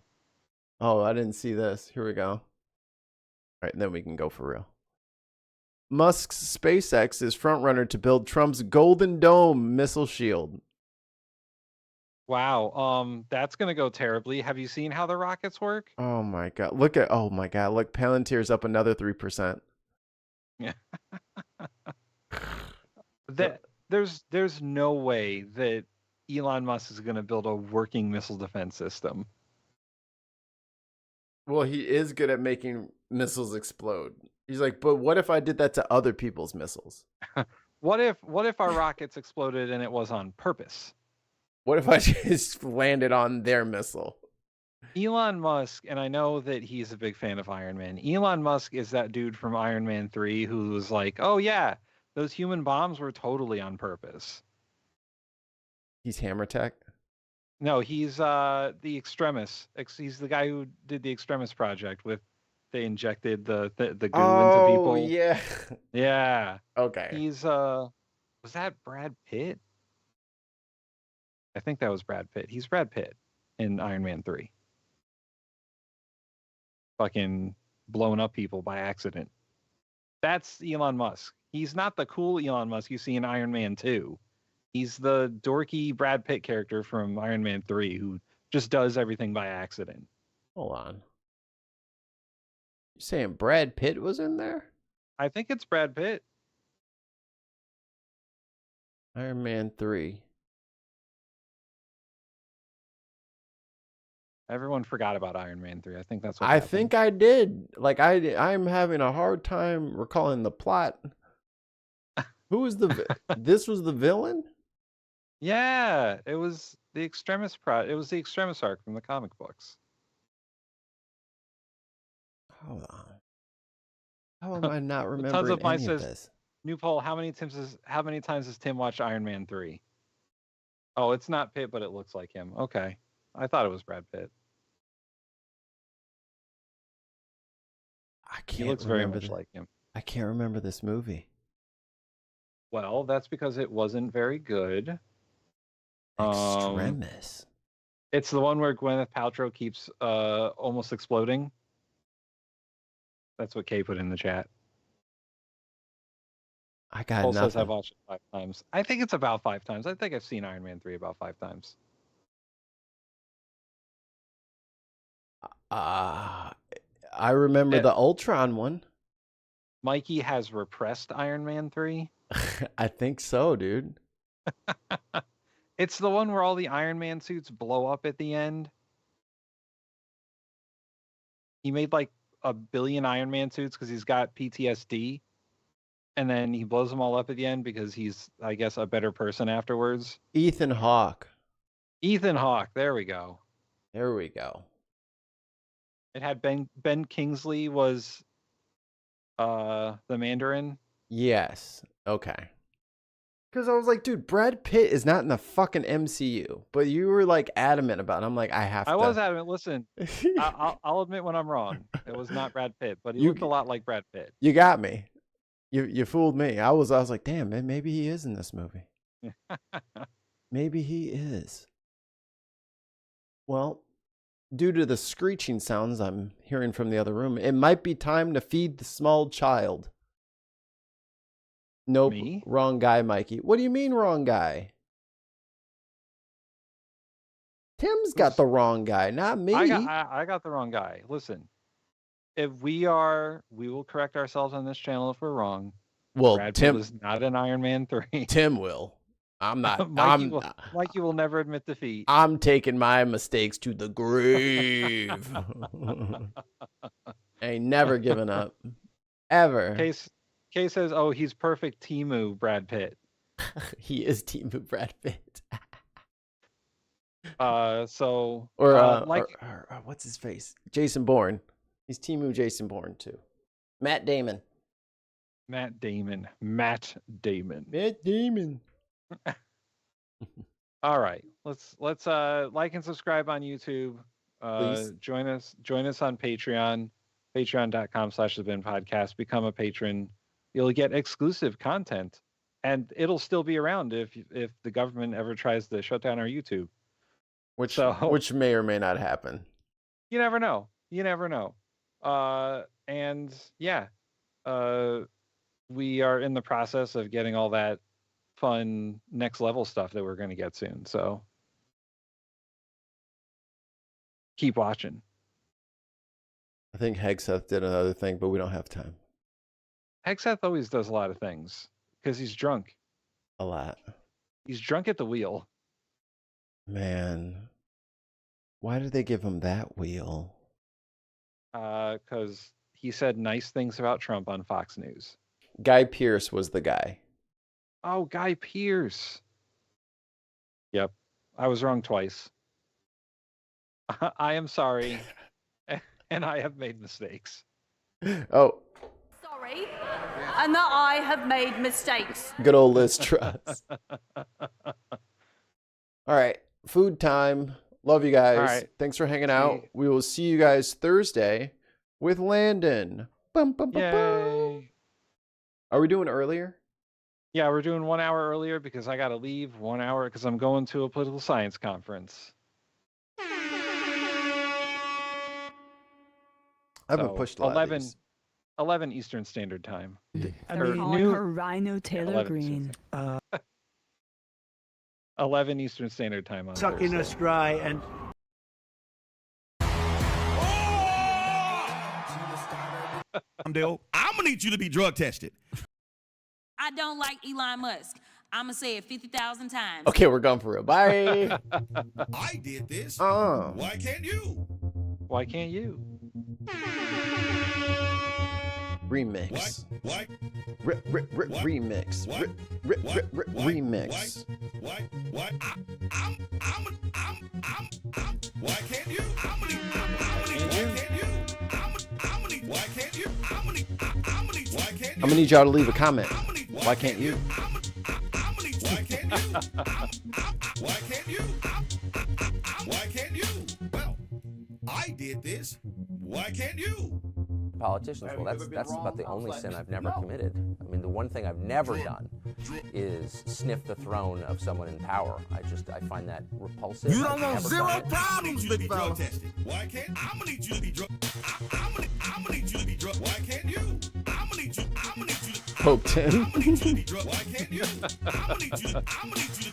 Oh, I didn't see this. Here we go. All right, and then we can go for real. Musk's SpaceX is frontrunner to build Trump's Golden Dome missile shield. Wow, that's gonna go terribly. Have you seen how the rockets work? Oh my god! Look, Palantir's up another 3%. Yeah. There's no way that Elon Musk is gonna build a working missile defense system. Well, he is good at making missiles explode. He's like, but what if I did that to other people's missiles? What if our rockets exploded and it was on purpose? What if I just landed on their missile? Elon Musk, and I know that he's a big fan of Iron Man. Elon Musk is that dude from Iron Man 3 who was like, oh yeah, those human bombs were totally on purpose. He's Hammer Tech? No, he's the Extremis. He's the guy who did the Extremis project with they injected the goo into people. Oh, yeah. Yeah. Okay. He's was that Brad Pitt? I think that was Brad Pitt. He's Brad Pitt in Iron Man 3. Fucking blowing up people by accident. That's Elon Musk. He's not the cool Elon Musk you see in Iron Man 2. He's the dorky Brad Pitt character from Iron Man 3 who just does everything by accident. Hold on. You saying Brad Pitt was in there? I think it's Brad Pitt. Iron Man 3. Everyone forgot about Iron Man 3. I think that's what I happened. think I did. Like I'm having a hard time recalling the plot. Who was this was the villain? Yeah, it was the Extremis it was the Extremis arc from the comic books. Hold on. How am I not remembering Tons of any of this? New poll, how many times has Tim watched Iron Man 3? Oh, it's not Pitt, but it looks like him. Okay. I thought it was Brad Pitt. He looks very much like him. I can't remember this movie. Well, that's because it wasn't very good. Extremis. It's the one where Gwyneth Paltrow keeps almost exploding. That's what Kay put in the chat. I got Paul nothing. says I've watched it 5 times. I think it's about 5 times. I think I've seen Iron Man 3 about 5 times. I remember the Ultron one. Mikey has repressed Iron Man 3. I think so, dude. It's the one where all the Iron Man suits blow up at the end. He made like 1 billion Iron Man suits because he's got PTSD. And then he blows them all up at the end because he's, I guess, a better person afterwards. Ethan Hawke. Ethan Hawke. There we go. There we go. It had Ben Kingsley was the Mandarin. Yes. Okay. Because I was like, dude, Brad Pitt is not in the fucking MCU. But you were like adamant about it. I'm like, I was adamant. Listen, I'll admit when I'm wrong. It was not Brad Pitt, but he looked a lot like Brad Pitt. You got me. You fooled me. I was like, damn, man, maybe he is in this movie. Maybe he is. Well, due to the screeching sounds I'm hearing from the other room, it might be time to feed the small child. Nope, Me? Wrong guy, Mikey. What do you mean wrong guy? Tim's got the wrong guy, not me. I got the wrong guy. Listen, if we will correct ourselves on this channel if we're wrong. Well, Brad Tim Pitt is not in Iron Man 3. Tim will. I'm not. Mikey will never admit defeat. I'm taking my mistakes to the grave. Ain't never giving up. Ever. Kay says, "Oh, he's perfect Temu Brad Pitt." He is Temu Brad Pitt. What's his face? Jason Bourne. He's Temu Jason Bourne too. Matt Damon. All right, let's like and subscribe on YouTube. Join us on Patreon, patreon.com/thebinpodcast. Become a patron. You'll get exclusive content, and it'll still be around if the government ever tries to shut down our YouTube, which may or may not happen. You never know. We are in the process of getting all that fun next level stuff that we're going to get soon. So keep watching. I think Hegseth did another thing, but we don't have time. Hegseth always does a lot of things because he's drunk. A lot. He's drunk at the wheel. Man, why did they give him that wheel? Because he said nice things about Trump on Fox News. Guy Pearce was the guy. Oh, Guy Pearce. Yep. I was wrong twice. I am sorry. And I have made mistakes. Oh. Sorry. And that I have made mistakes. Good old Liz Truss. All right. Food time. Love you guys. All right. Thanks for hanging out. We will see you guys Thursday with Landon. Bum, bum, bum, bum. Are we doing earlier? Yeah, we're doing 1 hour earlier because I got to leave 1 hour because I'm going to a political science conference. I haven't pushed a lot 11 Eastern Standard Time. I'm calling her Rhino Taylor Green. 11 Eastern Standard Time on Sucking Thursday. us dry and... I'm gonna need you to be drug tested. I don't like Elon Musk. I'm gonna say it 50,000 times. Okay, we're going for real. Bye. I did this. Why can't you? Why can't you? Remix. Why? Remix. Remix. Why? Why can't you? I'm gonna need y'all to leave a comment. Why can't you? Why can't you? Why can't you? Why can't you? Well, I did this. Why can't you? Politicians. Well, that's about the only sin I've never committed. I mean, the one thing I've never done is sniff the throne of someone in power. I find that repulsive. You don't want zero problems, big fella. Why can't I'm gonna need you to be drunk? I'm gonna need you to be drunk. Why can't you? I'm gonna need you. Pope Tim. I'm gonna need you to be drunk. Why can't you? I'm gonna need you.